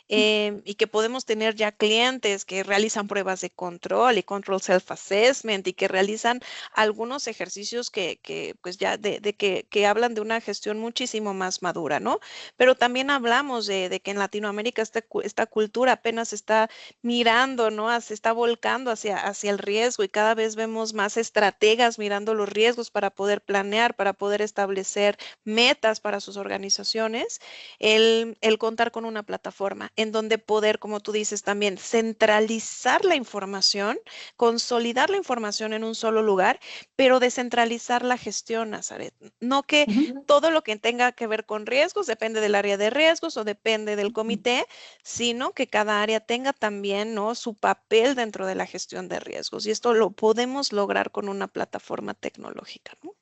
Y que podemos tener ya clientes que realizan pruebas de control y control self-assessment y que realizan algunos ejercicios que pues ya que hablan de una gestión muchísimo más madura, ¿no? Pero también hablamos de que en Latinoamérica esta cultura apenas está mirando, ¿no? Se está volcando hacia el riesgo y cada vez vemos más estrategas mirando los riesgos para poder planear, para poder establecer metas para sus organizaciones, el contar con una plataforma en donde poder, como tú dices también, centralizar la información, consolidar la información en un solo lugar, pero descentralizar la gestión, Nazaret. No que todo lo que tenga que ver con riesgos depende del área de riesgos o depende del comité, sino que cada área tenga también, ¿no?, su papel dentro de la gestión de riesgos. Y esto lo podemos lograr con una plataforma tecnológica, ¿no?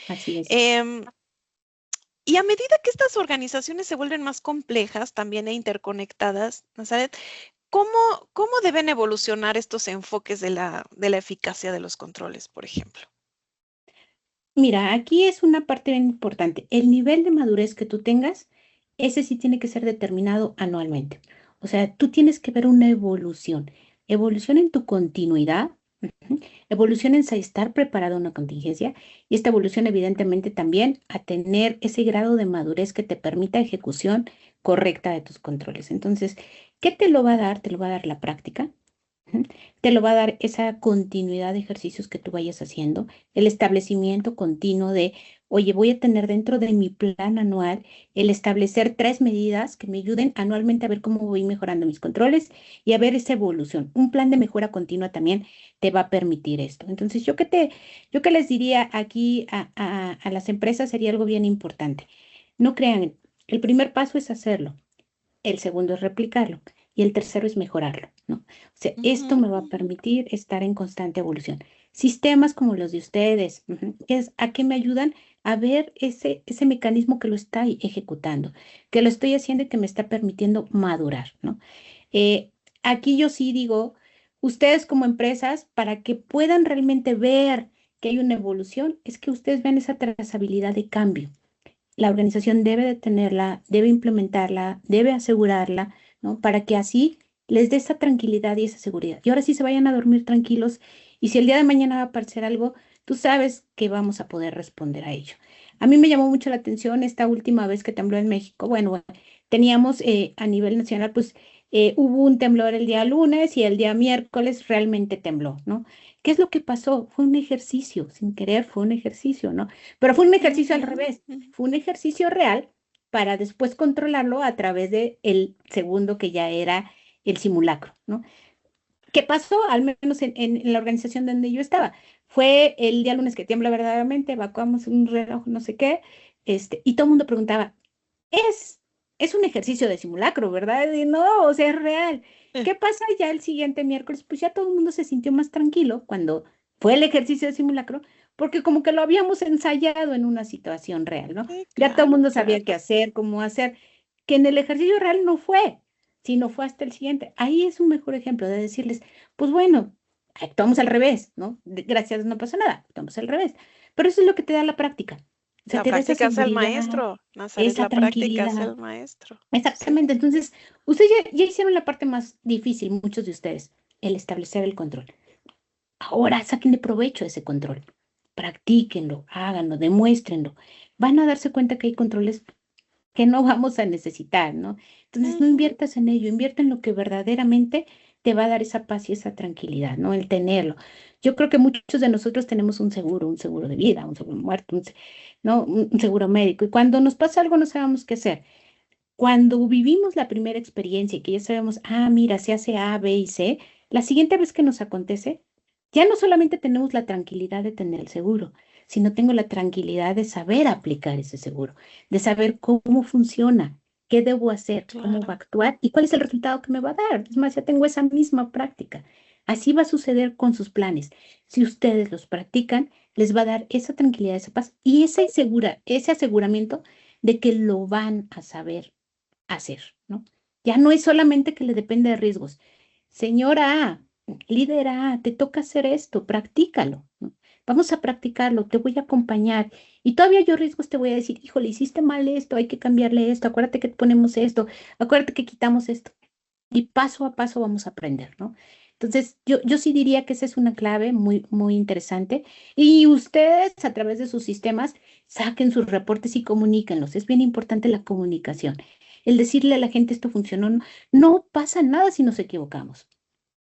Así es. Y a medida que estas organizaciones se vuelven más complejas también e interconectadas, Nazaret, ¿cómo deben evolucionar estos enfoques de la eficacia de los controles, por ejemplo? Mira, aquí es una parte bien importante. El nivel de madurez que tú tengas, ese sí tiene que ser determinado anualmente. O sea, tú tienes que ver una evolución. Evolución en tu continuidad, evolución en estar preparado a una contingencia y esta evolución evidentemente también a tener ese grado de madurez que te permita ejecución correcta de tus controles. Entonces, ¿qué te lo va a dar? Te lo va a dar la práctica. Te lo va a dar esa continuidad de ejercicios que tú vayas haciendo, el establecimiento continuo de, oye, voy a tener dentro de mi plan anual el establecer 3 medidas que me ayuden anualmente a ver cómo voy mejorando mis controles y a ver esa evolución. Un plan de mejora continua también te va a permitir esto. Entonces, yo que les diría aquí a las empresas sería algo bien importante. No crean, el primer paso es hacerlo. El segundo es replicarlo y el tercero es mejorarlo, ¿no? O sea, esto me va a permitir estar en constante evolución. Sistemas como los de ustedes, ¿a qué me ayudan? A ver ese mecanismo que lo está ejecutando, que lo estoy haciendo y que me está permitiendo madurar, ¿no? Eh, Aquí yo sí digo, ustedes como empresas, para que puedan realmente ver que hay una evolución, es que ustedes vean esa trazabilidad de cambio. La organización debe de tenerla, debe implementarla, debe asegurarla, ¿no? Para que así les dé esa tranquilidad y esa seguridad. Y ahora sí se vayan a dormir tranquilos y si el día de mañana va a aparecer algo, tú sabes que vamos a poder responder a ello. A mí me llamó mucho la atención esta última vez que tembló en México. Bueno, teníamos a nivel nacional, pues hubo un temblor el día lunes y el día miércoles realmente tembló, ¿no? ¿Qué es lo que pasó? Fue un ejercicio, sin querer, fue un ejercicio, ¿no? Pero fue un ejercicio al revés, fue un ejercicio real para después controlarlo a través de el segundo que ya era el simulacro, ¿no? ¿Qué pasó? Al menos en la organización donde yo estaba. Fue el día lunes que tiembla verdaderamente, evacuamos un reloj, no sé qué, y todo el mundo preguntaba, es, es un ejercicio de simulacro, ¿verdad? Y no, o sea, es real. ¿Qué pasa ya el siguiente miércoles? Pues ya todo el mundo se sintió más tranquilo cuando fue el ejercicio de simulacro, porque como que lo habíamos ensayado en una situación real, ¿no? Sí, Ya todo el claro, mundo sabía qué hacer, cómo hacer, que en el ejercicio real no fue, sino fue hasta el siguiente. Ahí es un mejor ejemplo de decirles, pues bueno, actuamos al revés, ¿no? Gracias, no pasa nada, actuamos al revés. Pero eso es lo que te da la práctica. O sea, la te da esa práctica es el seguridad, maestro, Nazaret, esa la práctica es tranquilidad. el maestro. Sí. Exactamente. Entonces, ustedes ya hicieron la parte más difícil, muchos de ustedes, el establecer el control. Ahora sáquenle provecho a ese control. Practíquenlo, háganlo, demuéstrenlo. Van a darse cuenta que hay controles que no vamos a necesitar, ¿no? Entonces, no inviertas en ello, invierte en lo que verdaderamente te va a dar esa paz y esa tranquilidad, ¿no? El tenerlo. Yo creo que muchos de nosotros tenemos un seguro de vida, un seguro de muerte, ¿no? Un seguro médico. Y cuando nos pasa algo no sabemos qué hacer. Cuando vivimos la primera experiencia y que ya sabemos, mira, se hace A, B y C, la siguiente vez que nos acontece, ya no solamente tenemos la tranquilidad de tener el seguro, sino tengo la tranquilidad de saber aplicar ese seguro, de saber cómo funciona, qué debo hacer, cómo va a Claro. actuar y cuál es el resultado que me va a dar. Es más, ya tengo esa misma práctica. Así va a suceder con sus planes. Si ustedes los practican, les va a dar esa tranquilidad, esa paz y ese aseguramiento de que lo van a saber hacer, ¿no? Ya no es solamente que le depende de riesgos. Señora A, líder A, te toca hacer esto, practícalo, ¿no? Vamos a practicarlo, te voy a acompañar. Y todavía yo riesgos te voy a decir, híjole, hiciste mal esto, hay que cambiarle esto, acuérdate que ponemos esto, acuérdate que quitamos esto. Y paso a paso vamos a aprender, ¿no? Entonces, yo sí diría que esa es una clave muy, muy interesante. Y ustedes, a través de sus sistemas, saquen sus reportes y comuníquenlos. Es bien importante la comunicación. El decirle a la gente esto funcionó, no pasa nada si nos equivocamos.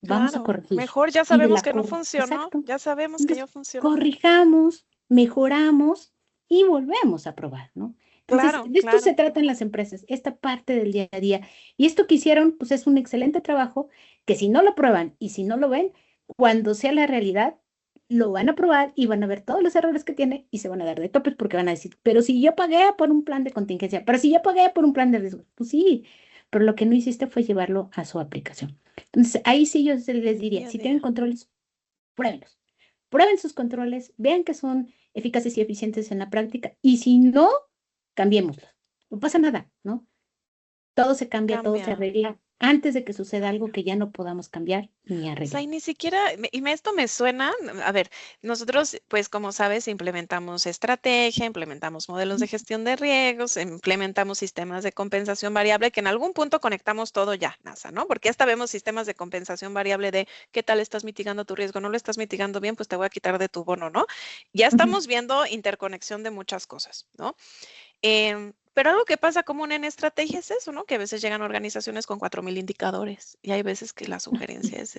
Vamos a Claro, corregir. mejor ya Y de sabemos la que no funcionó, exacto. ya sabemos que Entonces, no funcionó. corrijamos, mejoramos y volvemos a probar, ¿no? Entonces, Claro, de esto se claro. trata en las empresas, esta parte del día a día. Y esto que hicieron, pues es un excelente trabajo que si no lo prueban y si no lo ven, cuando sea la realidad, lo van a probar y van a ver todos los errores que tiene y se van a dar de topes porque van a decir, pero si yo pagué por un plan de contingencia, pero si yo pagué por un plan de riesgo, pues sí, pero lo que no hiciste fue llevarlo a su aplicación. Entonces, ahí sí yo les diría, Día a si tienen día. controles, pruébenlos. Prueben sus controles, vean que son eficaces y eficientes en la práctica y si no, cambiémoslos. No pasa nada, ¿no? Todo se cambia, todo se Cambia. arregla antes de que suceda algo Cambia. que ya no podamos cambiar ni O sea, arreglar. y ni siquiera, esto me suena, a ver, nosotros, pues como sabes, implementamos estrategia, implementamos modelos de gestión de riesgos, implementamos sistemas de compensación variable, que en algún punto conectamos todo ya, NASA, ¿no? Porque hasta vemos sistemas de compensación variable de qué tal estás mitigando tu riesgo, no lo estás mitigando bien, pues te voy a quitar de tu bono, ¿no? Ya Ujú. estamos viendo interconexión de muchas cosas, ¿no? Pero algo que pasa común en estrategia es eso, ¿no? Que a veces llegan organizaciones con 4,000 indicadores y hay veces que la sugerencia es,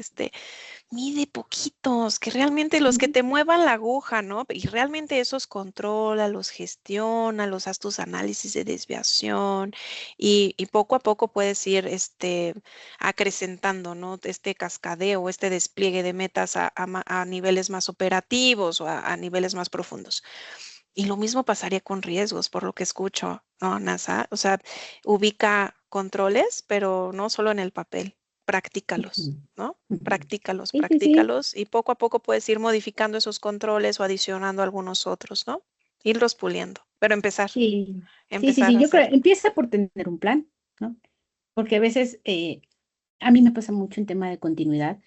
mide poquitos, que realmente los que Ujú. te muevan la aguja, ¿no? Y realmente esos controla, los gestiona, los haz tus análisis de desviación y poco a poco puedes ir, acrecentando, ¿no? Este cascadeo, este despliegue de metas a niveles más operativos o a niveles más profundos. Y lo mismo pasaría con riesgos, por lo que escucho, ¿no, NASA? O sea, ubica controles, pero no solo en el papel, practícalos, Ujú. ¿no? Ujú. Practícalos, Sí, sí, sí. practícalos y poco a poco puedes ir modificando esos controles o adicionando algunos otros, ¿no? Irlos puliendo, pero Sí, sí, sí, empezar sí. a Yo creo, hacerlo. empieza por tener un plan, ¿no? Porque a veces a mí me pasa mucho en tema de continuidad.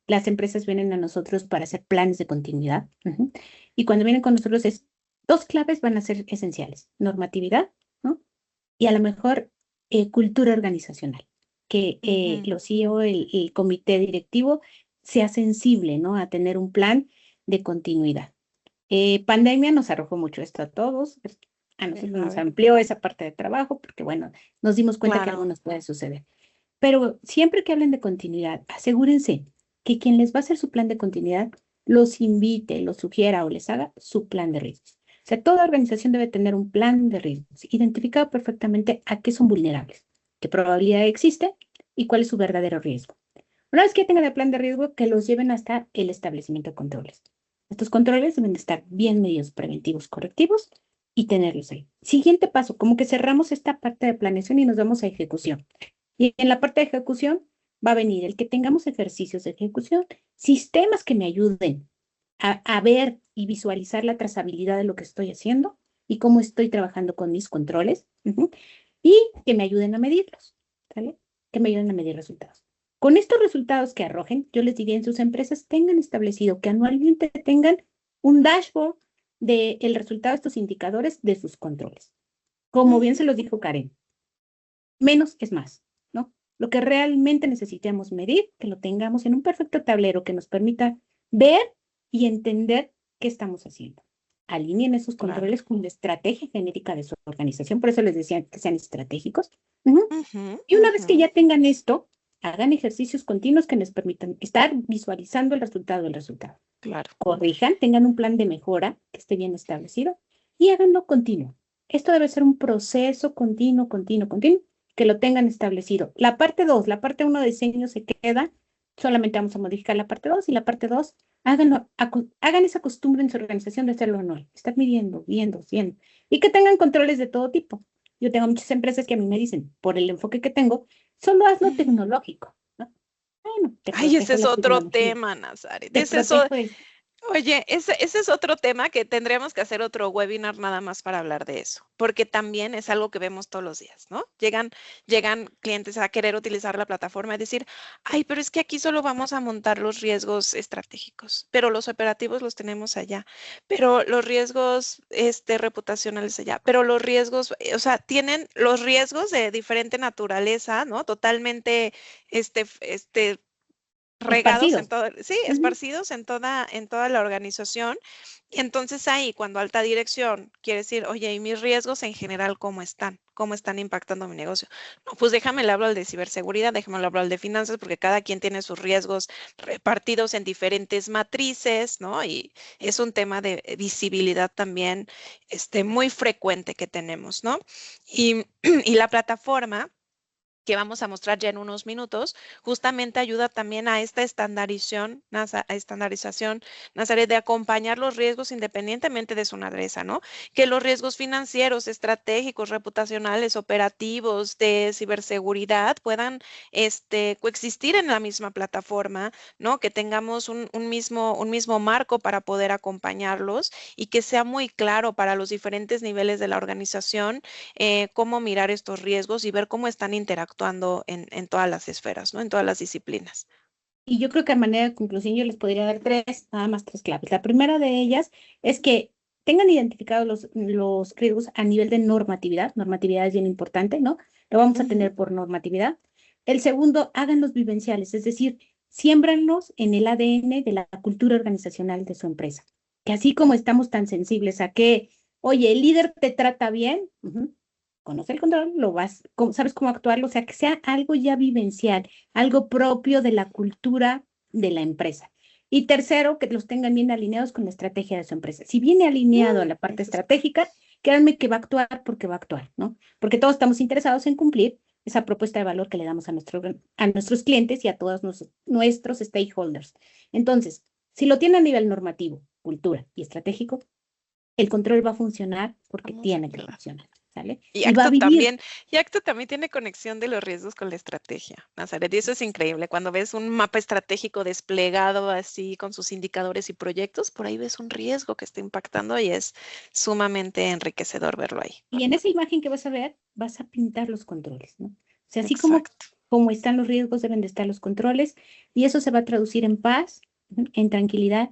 Las empresas vienen a nosotros para hacer planes de continuidad. Ujú. Y cuando vienen con nosotros es, dos claves van a ser esenciales, normatividad, ¿no? Y a lo mejor cultura organizacional, que Ujú. los CEO, el comité directivo, sea sensible, ¿no? A tener un plan de continuidad. Pandemia nos arrojó mucho esto a todos. A nosotros nos Claro, amplió esa parte de trabajo porque, bueno, nos dimos cuenta que algo claro, nos puede suceder. Pero siempre que hablen de continuidad, asegúrense que quien les va a hacer su plan de continuidad los invite, los sugiera o les haga su plan de riesgos. O sea, toda organización debe tener un plan de riesgos, identificado perfectamente a qué son vulnerables, qué probabilidad existe y cuál es su verdadero riesgo. Una vez que tengan el plan de riesgo, que los lleven hasta el establecimiento de controles. Estos controles deben de estar bien medidos preventivos, correctivos y tenerlos ahí. Siguiente paso, como que cerramos esta parte de planeación y nos vamos a ejecución. Y en la parte de ejecución va a venir el que tengamos ejercicios de ejecución, sistemas que me ayuden a ver y visualizar la trazabilidad de lo que estoy haciendo y cómo estoy trabajando con mis controles, y que me ayuden a medirlos, ¿sale? Que me ayuden a medir resultados. Con estos resultados que arrojen, yo les diría en sus empresas, tengan establecido que anualmente tengan un dashboard del resultado de estos indicadores de sus controles. Como bien se ujú, los dijo Karen, menos es más, ¿no? Lo que realmente necesitamos medir, que lo tengamos en un perfecto tablero que nos permita ver y entender qué estamos haciendo. Alineen esos claro. controles con la estrategia genérica de su organización, por eso les decía que sean estratégicos. Ujú. Ujú, Y una vez ujú, que ya tengan esto, hagan ejercicios continuos que les permitan estar visualizando el resultado del resultado. claro. Corrijan, tengan un plan de mejora que esté bien establecido y háganlo continuo. Esto debe ser un proceso continuo, continuo, continuo que lo tengan establecido. La parte 2, la parte 1 de diseño se queda, solamente vamos a modificar la parte 2 y la parte 2, hagan esa costumbre en su organización de hacerlo anual, estar midiendo, viendo, haciendo, y que tengan controles de todo tipo. Yo tengo muchas empresas que a mí me dicen, por el enfoque que tengo, solo hazlo tecnológico, ¿no? Bueno, te Ay, ese protejo es la otro tecnología, tema, Nazaret. te protejo de... Oye, ese es otro tema que tendríamos que hacer otro webinar nada más para hablar de eso, porque también es algo que vemos todos los días, ¿no? Llegan clientes a querer utilizar la plataforma y decir, ay, pero es que aquí solo vamos a montar los riesgos estratégicos, pero los operativos los tenemos allá, pero los riesgos reputacionales allá, pero los riesgos, o sea, tienen los riesgos de diferente naturaleza, ¿no? Totalmente, regados en esparcidos. todo, sí, Ujú. esparcidos en toda la organización. Y entonces ahí, cuando alta dirección quiere decir, oye, ¿y mis riesgos en general cómo están? ¿Cómo están impactando mi negocio? No, pues déjame le hablo al de ciberseguridad, déjame le hablo al de finanzas, porque cada quien tiene sus riesgos repartidos en diferentes matrices, ¿no? Y es un tema de visibilidad también, muy frecuente que tenemos, ¿no? Y, y la plataforma que vamos a mostrar ya en unos minutos, justamente ayuda también a esta estandarización, Nazaret, de acompañar los riesgos independientemente de su naturaleza, ¿no? Que los riesgos financieros, estratégicos, reputacionales, operativos, de ciberseguridad puedan coexistir en la misma plataforma, ¿no? Que tengamos un mismo marco para poder acompañarlos y que sea muy claro para los diferentes niveles de la organización cómo mirar estos riesgos y ver cómo están interactuando en todas las esferas, ¿no? En todas las disciplinas. Y yo creo que a manera de conclusión yo les podría dar nada más tres claves. La primera de ellas es que tengan identificados los riesgos a nivel de normatividad. Normatividad es bien importante, ¿no? Lo vamos a Ujú. tener por normatividad. El segundo, háganlos vivenciales, es decir, siémbranlos en el ADN de la cultura organizacional de su empresa. Que así como estamos tan sensibles a que, oye, el líder te trata bien, conoce el control, sabes cómo actuarlo, o sea, que sea algo ya vivencial, algo propio de la cultura de la empresa. Y tercero, que los tengan bien alineados con la estrategia de su empresa. Si viene alineado a la parte Eso es importante. estratégica, créanme que va a actuar porque va a actuar, ¿no? Porque todos estamos interesados en cumplir esa propuesta de valor que le damos a nuestros clientes y a todos nuestros stakeholders. Entonces, si lo tiene a nivel normativo, cultura y estratégico, el control va a funcionar porque Vamos a tiene que aclarar. funcionar, ¿sale? Y Y va a vivir. Acto también tiene conexión de los riesgos con la estrategia, Nazaret. Y eso es increíble. Cuando ves un mapa estratégico desplegado así con sus indicadores y proyectos, por ahí ves un riesgo que está impactando y es sumamente enriquecedor verlo ahí. Y en esa imagen que vas a ver, vas a pintar los controles, ¿no? O sea, así Exacto. como están los riesgos, deben de estar los controles, y eso se va a traducir en paz, en tranquilidad,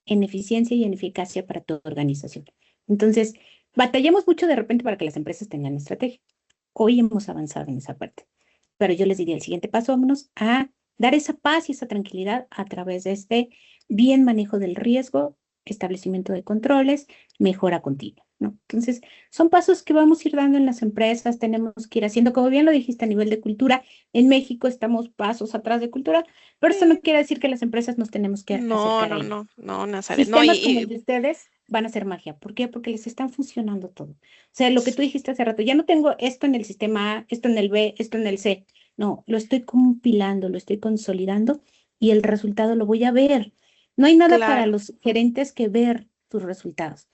en eficiencia y en eficacia para tu organización. Entonces, batallamos mucho de repente para que las empresas tengan estrategia. Hoy hemos avanzado en esa parte, pero yo les diría el siguiente paso, vámonos a dar esa paz y esa tranquilidad a través de este bien manejo del riesgo, establecimiento de controles, mejora continua, ¿no? Entonces, son pasos que vamos a ir dando en las empresas, tenemos que ir haciendo, como bien lo dijiste, a nivel de cultura. En México estamos pasos atrás de cultura, pero esto no Sí. quiere decir que las empresas nos tenemos que No, acercar a no, ello. no, no, Nazaret. No, Sistemas como el de ustedes van a ser magia. ¿Por qué? Porque les están funcionando todo. O sea, lo que tú dijiste hace rato, ya no tengo esto en el sistema A, esto en el B, esto en el C. No, lo estoy compilando, lo estoy consolidando y el resultado lo voy a ver. No hay nada para claro. los gerentes que ver tus resultados.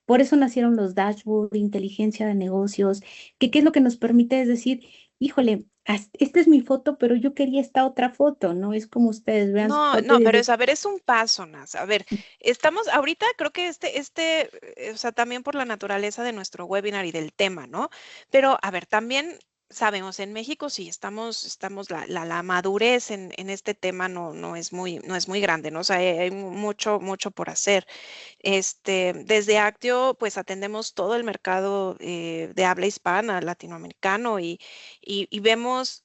Por eso nacieron los dashboards, inteligencia de negocios, que qué es lo que nos permite es decir, híjole, esta es mi foto, pero yo quería esta otra foto, ¿no? Es como ustedes vean su No, foto y no, pero dicen, es, a ver, es un paso, Nas. A ver, estamos, ahorita creo que o sea, también por la naturaleza de nuestro webinar y del tema, ¿no? Pero, a ver, también sabemos, en México sí, la madurez en este tema no es muy grande, ¿no? O sea, hay mucho por hacer. Desde Actio, pues atendemos todo el mercado de habla hispana, latinoamericano, y vemos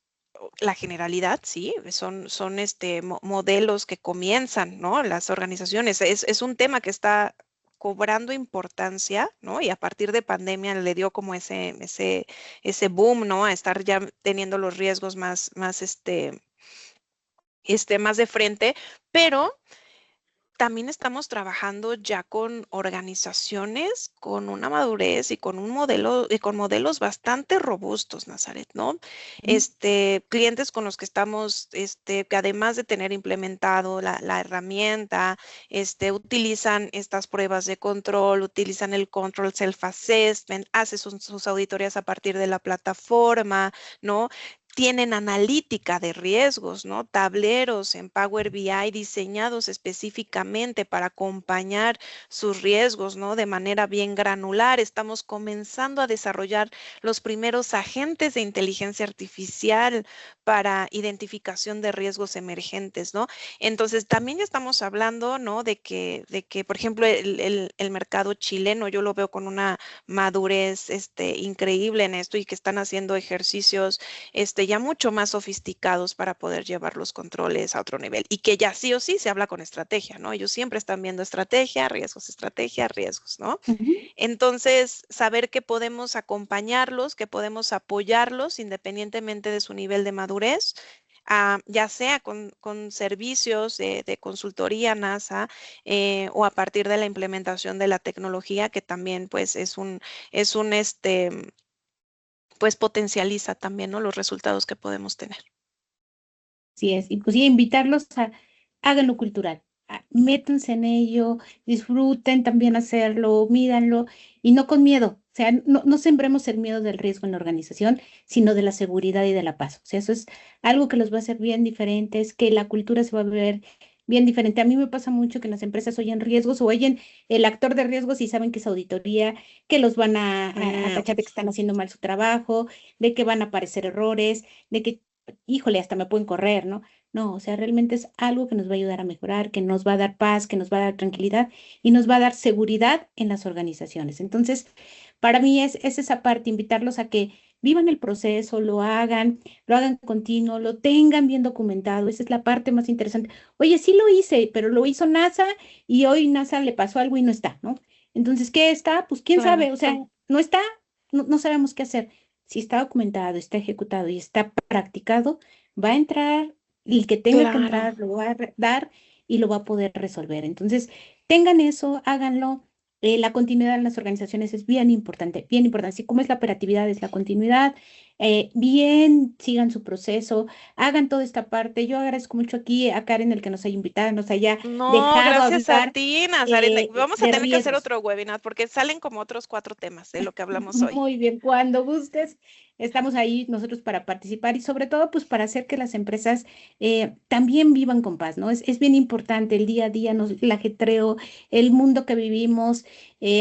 la generalidad, sí, son modelos que comienzan, ¿no? Las organizaciones. Es un tema que está cobrando importancia, ¿no? Y a partir de pandemia le dio como ese boom, ¿no? A estar ya teniendo los riesgos más de frente, pero también estamos trabajando ya con organizaciones con una madurez y con un modelo y con modelos bastante robustos, Nazaret, ¿no? Clientes con los que estamos, que además de tener implementado la herramienta, utilizan estas pruebas de control, utilizan el Control Self-Assessment, hacen sus auditorías a partir de la plataforma, ¿no? Tienen analítica de riesgos, ¿no? Tableros en Power BI diseñados específicamente para acompañar sus riesgos, ¿no? De manera bien granular. Estamos comenzando a desarrollar los primeros agentes de inteligencia artificial para identificación de riesgos emergentes, ¿no? Entonces, también ya estamos hablando, ¿no? De que, por ejemplo, el mercado chileno, yo lo veo con una madurez, increíble en esto y que están haciendo ejercicios ya mucho más sofisticados para poder llevar los controles a otro nivel y que ya sí o sí se habla con estrategia, ¿no? Ellos siempre están viendo estrategia, riesgos, ¿no? Entonces, saber que podemos acompañarlos, que podemos apoyarlos independientemente de su nivel de madurez, ya sea con servicios de consultoría NASA o a partir de la implementación de la tecnología, que también pues es un pues potencializa también, ¿no? Los resultados que podemos tener. Así es, y pues sí, invitarlos a háganlo cultural, métanse en ello, disfruten también hacerlo, mídanlo y no con miedo. O sea, no sembremos el miedo del riesgo en la organización, sino de la seguridad y de la paz. O sea, eso es algo que los va a hacer bien diferentes, que la cultura se va a ver bien diferente. A mí me pasa mucho que en las empresas oyen riesgos o oyen el actor de riesgos y saben que es auditoría, que los van a tachar de que están haciendo mal su trabajo, de que van a aparecer errores, de que híjole, hasta me pueden correr, ¿no? No, o sea, realmente es algo que nos va a ayudar a mejorar, que nos va a dar paz, que nos va a dar tranquilidad y nos va a dar seguridad en las organizaciones. Entonces, para mí es esa parte, invitarlos a que vivan el proceso, lo hagan continuo, lo tengan bien documentado. Esa es la parte más interesante. Oye, sí lo hice, pero lo hizo NASA y hoy NASA le pasó algo y no está, ¿no? Entonces, ¿qué está? Pues quién Claro. sabe, o sea, no está, no sabemos qué hacer. Si está documentado, está ejecutado y está practicado, va a entrar, el que tenga que Claro. entrar lo va a dar y lo va a poder resolver. Entonces, tengan eso, háganlo. La continuidad en las organizaciones es bien importante, bien importante. Así como es la operatividad, es la continuidad. Bien, sigan su proceso, hagan toda esta parte. Yo agradezco mucho aquí a Karen el que nos haya invitado, nos haya No, dejado gracias a hablar ti, Nazaret. Vamos a de tener que hacer riesgos. otro webinar porque salen como otros 4 temas de lo que hablamos hoy. Muy bien, cuando gustes, estamos ahí nosotros para participar y sobre todo pues para hacer que las empresas también vivan con paz, ¿no? Es bien importante el día a día, el ajetreo, el mundo que vivimos,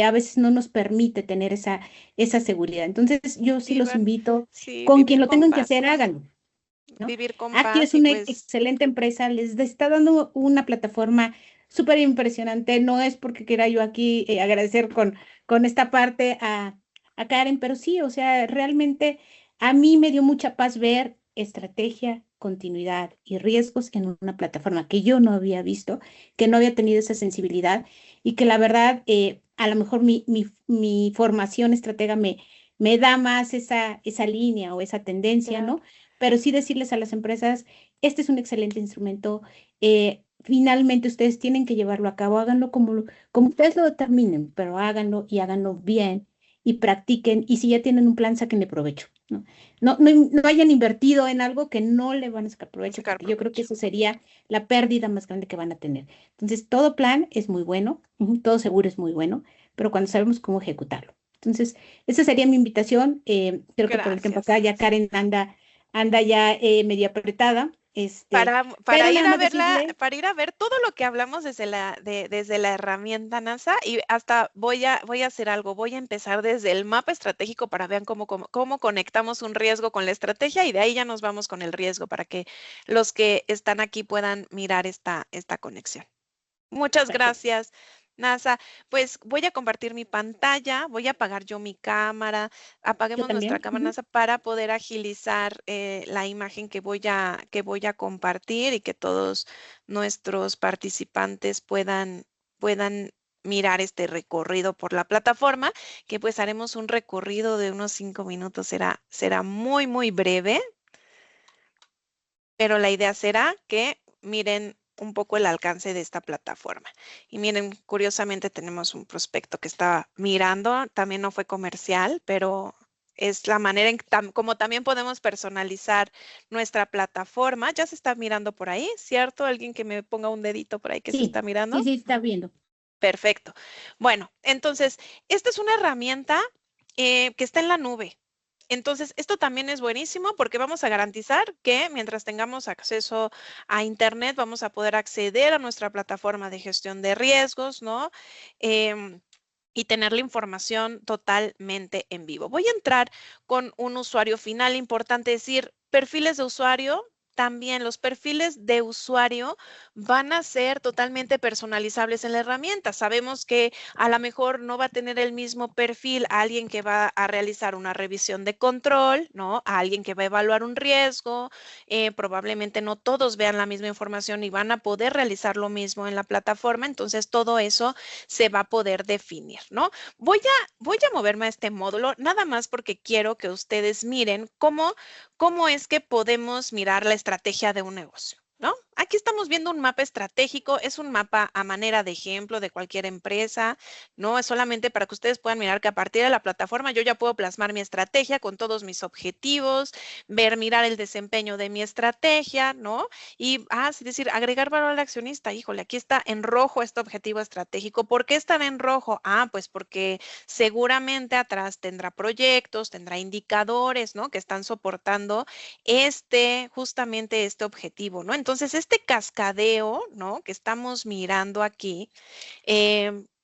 a veces no nos permite tener esa seguridad. Entonces yo sí los Vivan, invito, sí, con quien vivir lo con tengan que paz. hacer, háganlo, ¿no? Vivir con Actio paz es y una pues excelente empresa, les está dando una plataforma súper impresionante. No es porque quiera yo aquí agradecer con esta parte a Karen, pero sí, o sea, realmente a mí me dio mucha paz ver estrategia, continuidad y riesgos en una plataforma que yo no había visto, que no había tenido esa sensibilidad y que la verdad, a lo mejor mi formación estratega me da más esa línea o esa tendencia, claro. ¿no? Pero sí decirles a las empresas, este es un excelente instrumento, finalmente ustedes tienen que llevarlo a cabo, háganlo como ustedes lo determinen, pero háganlo y háganlo bien y practiquen y si ya tienen un plan, sáquenle provecho, ¿no? No hayan invertido en algo que no le van a sacar provecho, Sacar porque yo creo que provecho. eso sería la pérdida más grande que van a tener. Entonces, todo plan es muy bueno, todo seguro es muy bueno, pero cuando sabemos cómo ejecutarlo. Entonces, esa sería mi invitación. Creo que por el tiempo Gracias, acá ya Naz. Karen anda ya medio apretada, Para pero ir nada a más verla, decirle, para ir a ver todo lo que hablamos desde la herramienta NASA y hasta voy a hacer algo, voy a empezar desde el mapa estratégico para ver cómo conectamos un riesgo con la estrategia y de ahí ya nos vamos con el riesgo para que los que están aquí puedan mirar esta conexión. Muchas perfecto, gracias, NASA. Pues voy a compartir mi pantalla, voy a apagar yo mi cámara, yo apaguemos nuestra también. cámara, NASA, para poder agilizar la imagen que voy a compartir y que todos nuestros participantes puedan mirar este recorrido por la plataforma, que pues haremos un recorrido de unos 5 minutos, será muy breve, pero la idea será que miren un poco el alcance de esta plataforma. Y miren, curiosamente tenemos un prospecto que está mirando, también no fue comercial, pero es la manera en como también podemos personalizar nuestra plataforma. Ya se está mirando por ahí, ¿cierto? Alguien que me ponga un dedito por ahí que se está Sí, mirando. sí, está viendo. Perfecto. Bueno, entonces, esta es una herramienta que está en la nube. Entonces, esto también es buenísimo porque vamos a garantizar que mientras tengamos acceso a Internet, vamos a poder acceder a nuestra plataforma de gestión de riesgos, ¿no? Y tener la información totalmente en vivo. Voy a entrar con un usuario final, importante decir, perfiles de usuario. También los perfiles de usuario van a ser totalmente personalizables en la herramienta. Sabemos que a lo mejor no va a tener el mismo perfil a alguien que va a realizar una revisión de control, ¿no? A alguien que va a evaluar un riesgo. Probablemente no todos vean la misma información y van a poder realizar lo mismo en la plataforma. Entonces, todo eso se va a poder definir, ¿no? Voy a moverme a este módulo nada más porque quiero que ustedes miren cómo es que podemos mirar la estrategia de un negocio, ¿no? Aquí estamos viendo un mapa estratégico, es un mapa a manera de ejemplo de cualquier empresa, ¿no? Es solamente para que ustedes puedan mirar que a partir de la plataforma yo ya puedo plasmar mi estrategia con todos mis objetivos, mirar el desempeño de mi estrategia, ¿no? Y, es decir, agregar valor al accionista. Híjole, aquí está en rojo este objetivo estratégico. ¿Por qué está en rojo? Pues porque seguramente atrás tendrá proyectos, tendrá indicadores, ¿no? Que están soportando justamente este objetivo, ¿no? Entonces, este cascadeo, ¿no? Que estamos mirando aquí,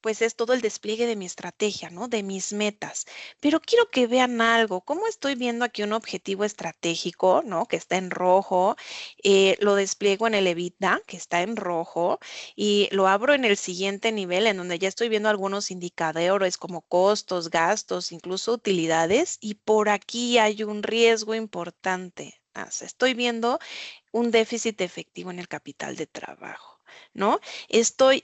pues es todo el despliegue de mi estrategia, ¿no? De mis metas. Pero quiero que vean algo. ¿Cómo estoy viendo aquí un objetivo estratégico, ¿no? Que está en rojo. Lo despliego en el EBITDA, que está en rojo, y lo abro en el siguiente nivel, en donde ya estoy viendo algunos indicadores como costos, gastos, incluso utilidades, y por aquí hay un riesgo importante. Estoy viendo un déficit efectivo en el capital de trabajo, ¿no?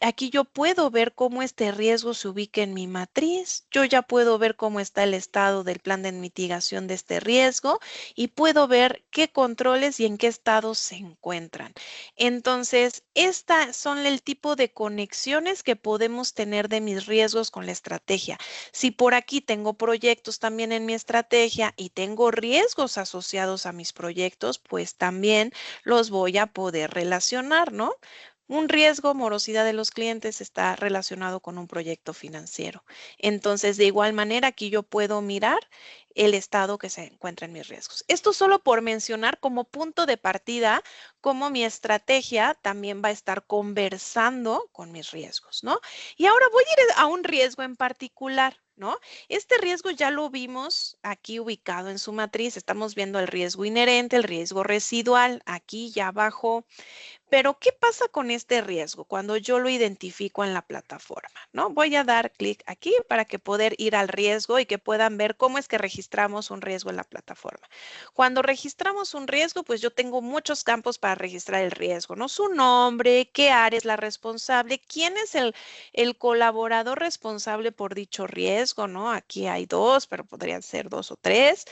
Aquí yo puedo ver cómo este riesgo se ubica en mi matriz, yo ya puedo ver cómo está el estado del plan de mitigación de este riesgo y puedo ver qué controles y en qué estado se encuentran. Entonces, estas son el tipo de conexiones que podemos tener de mis riesgos con la estrategia. Si por aquí tengo proyectos también en mi estrategia y tengo riesgos asociados a mis proyectos, pues también los voy a poder relacionar, ¿no? Un riesgo, morosidad de los clientes está relacionado con un proyecto financiero. Entonces, de igual manera, aquí yo puedo mirar el estado que se encuentra en mis riesgos. Esto solo por mencionar como punto de partida cómo mi estrategia también va a estar conversando con mis riesgos, ¿no? Y ahora voy a ir a un riesgo en particular, ¿no? Este riesgo ya lo vimos aquí ubicado en su matriz. Estamos viendo el riesgo inherente, el riesgo residual, aquí ya abajo. Pero, ¿qué pasa con este riesgo cuando yo lo identifico en la plataforma? ¿No? Voy a dar clic aquí para que poder ir al riesgo y que puedan ver cómo es que registramos un riesgo en la plataforma. Cuando registramos un riesgo, pues yo tengo muchos campos para registrar el riesgo, ¿no? Su nombre, qué área es la responsable, quién es el colaborador responsable por dicho riesgo, ¿no? Aquí hay dos, pero podrían ser dos o tres.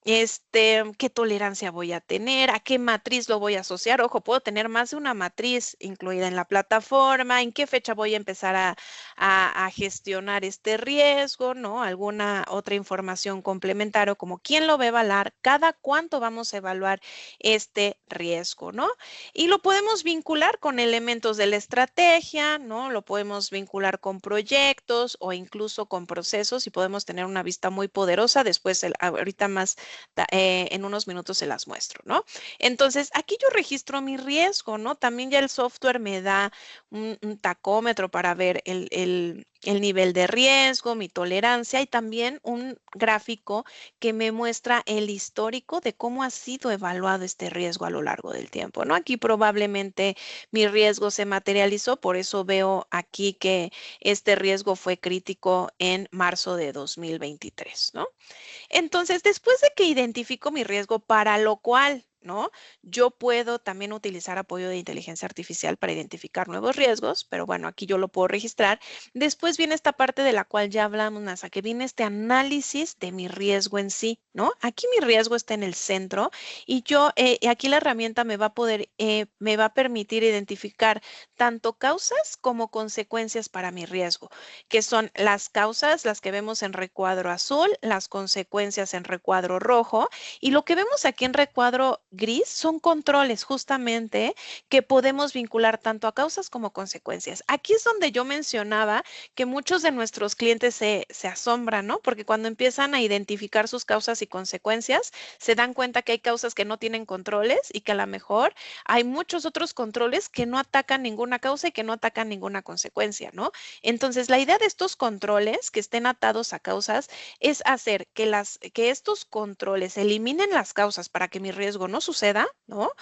¿Qué tolerancia voy a tener? ¿A qué matriz lo voy a asociar? Ojo, puedo tener más de una matriz incluida en la plataforma. ¿En qué fecha voy a empezar a gestionar este riesgo? ¿No? Alguna otra información complementaria como quién lo va a evaluar, cada cuánto vamos a evaluar este riesgo, ¿no? Y lo podemos vincular con elementos de la estrategia, ¿no? Lo podemos vincular con proyectos o incluso con procesos y podemos tener una vista muy poderosa. Después, ahorita más en unos minutos se las muestro, ¿no? Entonces, aquí yo registro mi riesgo, ¿no? También ya el software me da un tacómetro para ver el nivel de riesgo, mi tolerancia y también un gráfico que me muestra el histórico de cómo ha sido evaluado este riesgo a lo largo del tiempo, ¿no? Aquí probablemente mi riesgo se materializó, por eso veo aquí que este riesgo fue crítico en marzo de 2023, ¿no? Entonces, después de que identifico mi riesgo, para lo cual ¿no? Yo puedo también utilizar apoyo de inteligencia artificial para identificar nuevos riesgos, pero bueno, aquí yo lo puedo registrar. Después viene esta parte de la cual ya hablamos, NASA, que viene este análisis de mi riesgo en sí, ¿no? Aquí mi riesgo está en el centro y yo, aquí la herramienta me va a poder, me va a permitir identificar tanto causas como consecuencias para mi riesgo, que son las causas, las que vemos en recuadro azul, las consecuencias en recuadro rojo, y lo que vemos aquí en recuadro gris son controles justamente que podemos vincular tanto a causas como consecuencias. Aquí es donde yo mencionaba que muchos de nuestros clientes se asombran, ¿no? Porque cuando empiezan a identificar sus causas y consecuencias, se dan cuenta que hay causas que no tienen controles y que a lo mejor hay muchos otros controles que no atacan ninguna causa y que no atacan ninguna consecuencia, ¿no? Entonces, la idea de estos controles que estén atados a causas es hacer que estos controles eliminen las causas para que mi riesgo no suceda, ¿no?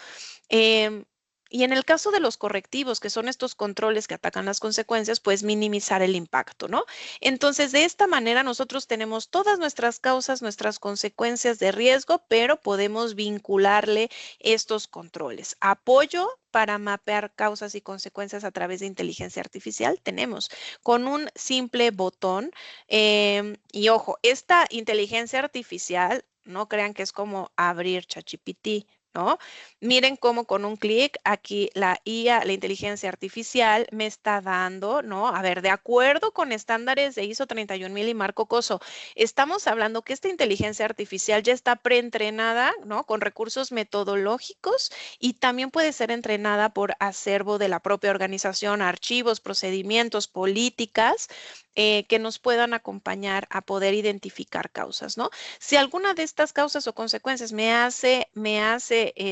Em, y en el caso de los correctivos, que son estos controles que atacan las consecuencias, pues minimizar el impacto, ¿no? Entonces, de esta manera nosotros tenemos todas nuestras causas, nuestras consecuencias de riesgo, pero podemos vincularle estos controles. Apoyo para mapear causas y consecuencias a través de inteligencia artificial tenemos con un simple botón. Y ojo, esta inteligencia artificial, no crean que es como abrir ChatGPT, ¿no? Miren cómo con un clic aquí la IA, la inteligencia artificial, me está dando, ¿no? A ver, de acuerdo con estándares de ISO 31000 y Marco Coso, estamos hablando que esta inteligencia artificial ya está preentrenada, ¿no? Con recursos metodológicos y también puede ser entrenada por acervo de la propia organización, archivos, procedimientos, políticas, que nos puedan acompañar a poder identificar causas, ¿no? Si alguna de estas causas o consecuencias me hace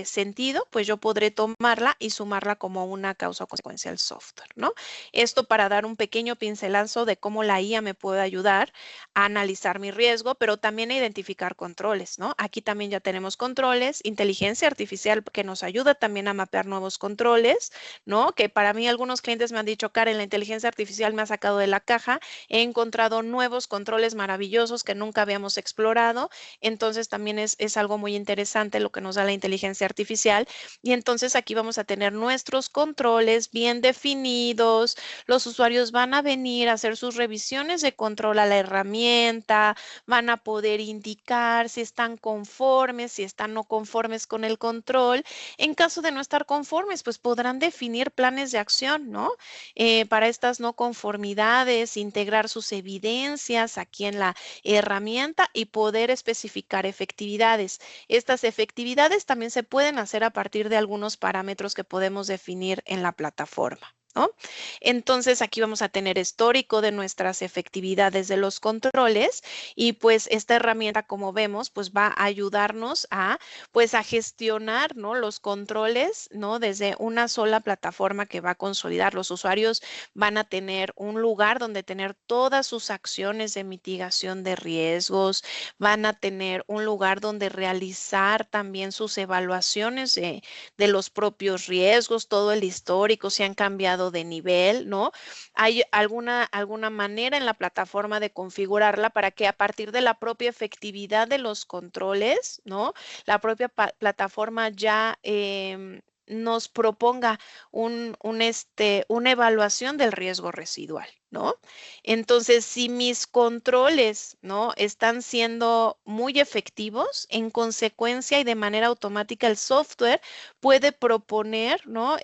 sentido, pues yo podré tomarla y sumarla como una causa o consecuencia al software, ¿no? Esto para dar un pequeño pincelazo de cómo la IA me puede ayudar a analizar mi riesgo, pero también a identificar controles, ¿no? Aquí también ya tenemos controles, inteligencia artificial que nos ayuda también a mapear nuevos controles, ¿no? Que para mí algunos clientes me han dicho, Karen, la inteligencia artificial me ha sacado de la caja, he encontrado nuevos controles maravillosos que nunca habíamos explorado. Entonces también es algo muy interesante lo que nos da la inteligencia artificial. Y entonces aquí vamos a tener nuestros controles bien definidos. Los usuarios van a venir a hacer sus revisiones de control a la herramienta, van a poder indicar si están conformes, si están no conformes con el control. En caso de no estar conformes, pues podrán definir planes de acción, ¿no? Para estas no conformidades, integrar sus evidencias aquí en la herramienta y poder especificar efectividades. Estas efectividades también se pueden hacer a partir de algunos parámetros que podemos definir en la plataforma, ¿no? Entonces aquí vamos a tener histórico de nuestras efectividades de los controles y pues esta herramienta, como vemos, pues va a ayudarnos a pues a gestionar, ¿no? Los controles, ¿no? Desde una sola plataforma que va a consolidar. Los usuarios van a tener un lugar donde tener todas sus acciones de mitigación de riesgos, van a tener un lugar donde realizar también sus evaluaciones de los propios riesgos, todo el histórico, si han cambiado de nivel, ¿no? Hay alguna manera en la plataforma de configurarla para que a partir de la propia efectividad de los controles, ¿no? La propia plataforma ya nos proponga una evaluación del riesgo residual, ¿no? Entonces, si mis controles, ¿no? Están siendo muy efectivos, en consecuencia y de manera automática el software puede proponer, ¿no?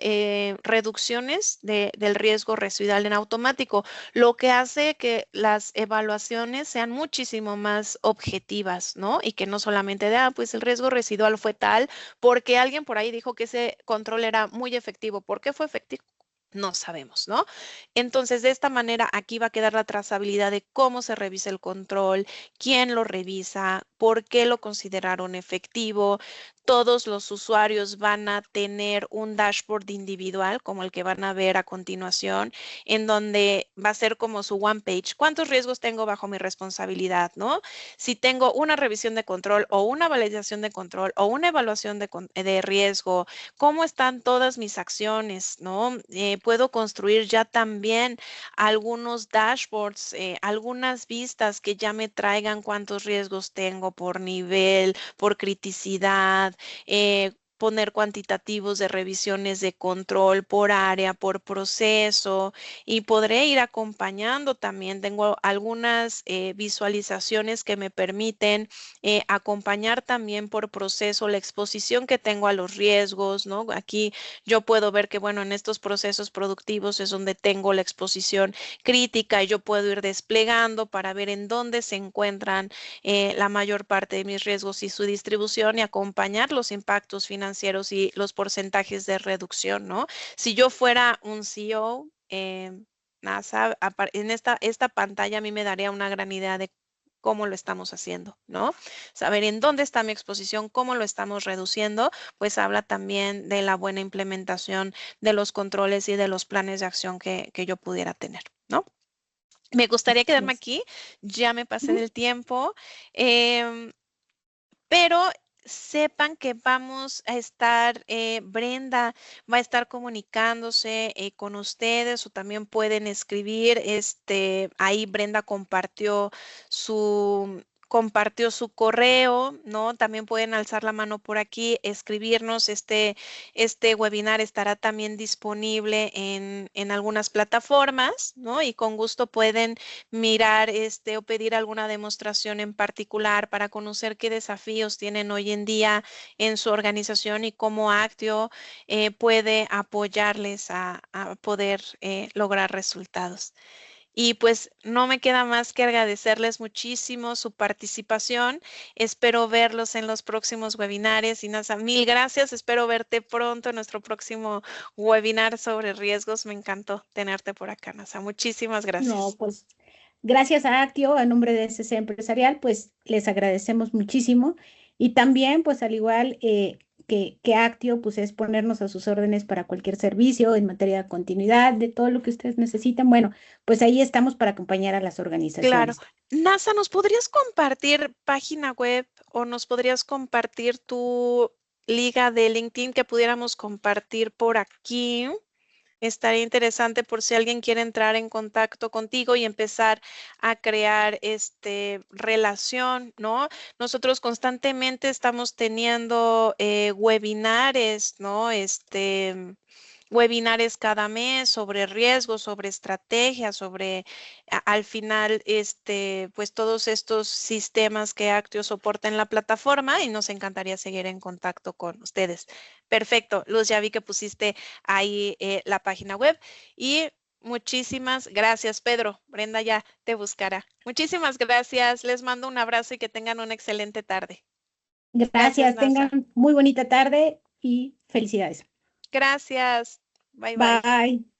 Reducciones del riesgo residual en automático, lo que hace que las evaluaciones sean muchísimo más objetivas, ¿no? Y que no solamente de, pues el riesgo residual fue tal porque alguien por ahí dijo que ese control era muy efectivo. ¿Por qué fue efectivo? No sabemos, ¿no? Entonces, de esta manera, aquí va a quedar la trazabilidad de cómo se revisa el control, quién lo revisa, por qué lo consideraron efectivo. Todos los usuarios van a tener un dashboard individual, como el que van a ver a continuación, en donde va a ser como su one page. ¿Cuántos riesgos tengo bajo mi responsabilidad, no? Si tengo una revisión de control o una validación de control o una evaluación de riesgo, cómo están todas mis acciones, ¿no? Puedo construir ya también algunos dashboards, algunas vistas que ya me traigan cuántos riesgos tengo por nivel, por criticidad, poner cuantitativos de revisiones de control por área, por proceso, y podré ir acompañando también. Tengo algunas visualizaciones que me permiten acompañar también por proceso la exposición que tengo a los riesgos, ¿no? Aquí yo puedo ver que, bueno, en estos procesos productivos es donde tengo la exposición crítica y yo puedo ir desplegando para ver en dónde se encuentran la mayor parte de mis riesgos y su distribución y acompañar los impactos financieros y los porcentajes de reducción, ¿no? Si yo fuera un CEO, NASA, en esta pantalla a mí me daría una gran idea de cómo lo estamos haciendo, ¿no? Saber en dónde está mi exposición, cómo lo estamos reduciendo, pues habla también de la buena implementación de los controles y de los planes de acción que yo pudiera tener, ¿no? Me gustaría Así quedarme es. aquí, ya me pasé Ujú. del tiempo, pero sepan que vamos a estar, Brenda va a estar comunicándose con ustedes o también pueden escribir, ahí Brenda compartió su correo, ¿no? También pueden alzar la mano por aquí, escribirnos. Este webinar estará también disponible en algunas plataformas, ¿no? Y con gusto pueden mirar o pedir alguna demostración en particular para conocer qué desafíos tienen hoy en día en su organización y cómo Actio puede apoyarles a poder lograr resultados. Y pues no me queda más que agradecerles muchísimo su participación. Espero verlos en los próximos webinares. Y Nasa, mil gracias. Espero verte pronto en nuestro próximo webinar sobre riesgos. Me encantó tenerte por acá, Nasa. Muchísimas No, gracias. pues gracias a Actio, a nombre de SC Empresarial, pues les agradecemos muchísimo. Y también, pues al igual que Actio, pues es ponernos a sus órdenes para cualquier servicio en materia de continuidad, de todo lo que ustedes necesiten. Bueno, pues ahí estamos para acompañar a las Claro. organizaciones. Nasa, ¿nos podrías compartir página web o nos podrías compartir tu liga de LinkedIn que pudiéramos compartir por aquí? Estaría interesante por si alguien quiere entrar en contacto contigo y empezar a crear relación, ¿no? Nosotros constantemente estamos teniendo webinares, ¿no? Webinares cada mes sobre riesgos, sobre estrategias, sobre al final, pues todos estos sistemas que Actio soporta en la plataforma y nos encantaría seguir en contacto con ustedes. Perfecto, Luz, ya vi que pusiste ahí la página web y muchísimas gracias, Pedro. Brenda ya te buscará. Muchísimas gracias, les mando un abrazo y que tengan una excelente tarde. Gracias, Gracias, Nasa. tengan muy bonita tarde y felicidades. Gracias. Bye, bye. Bye.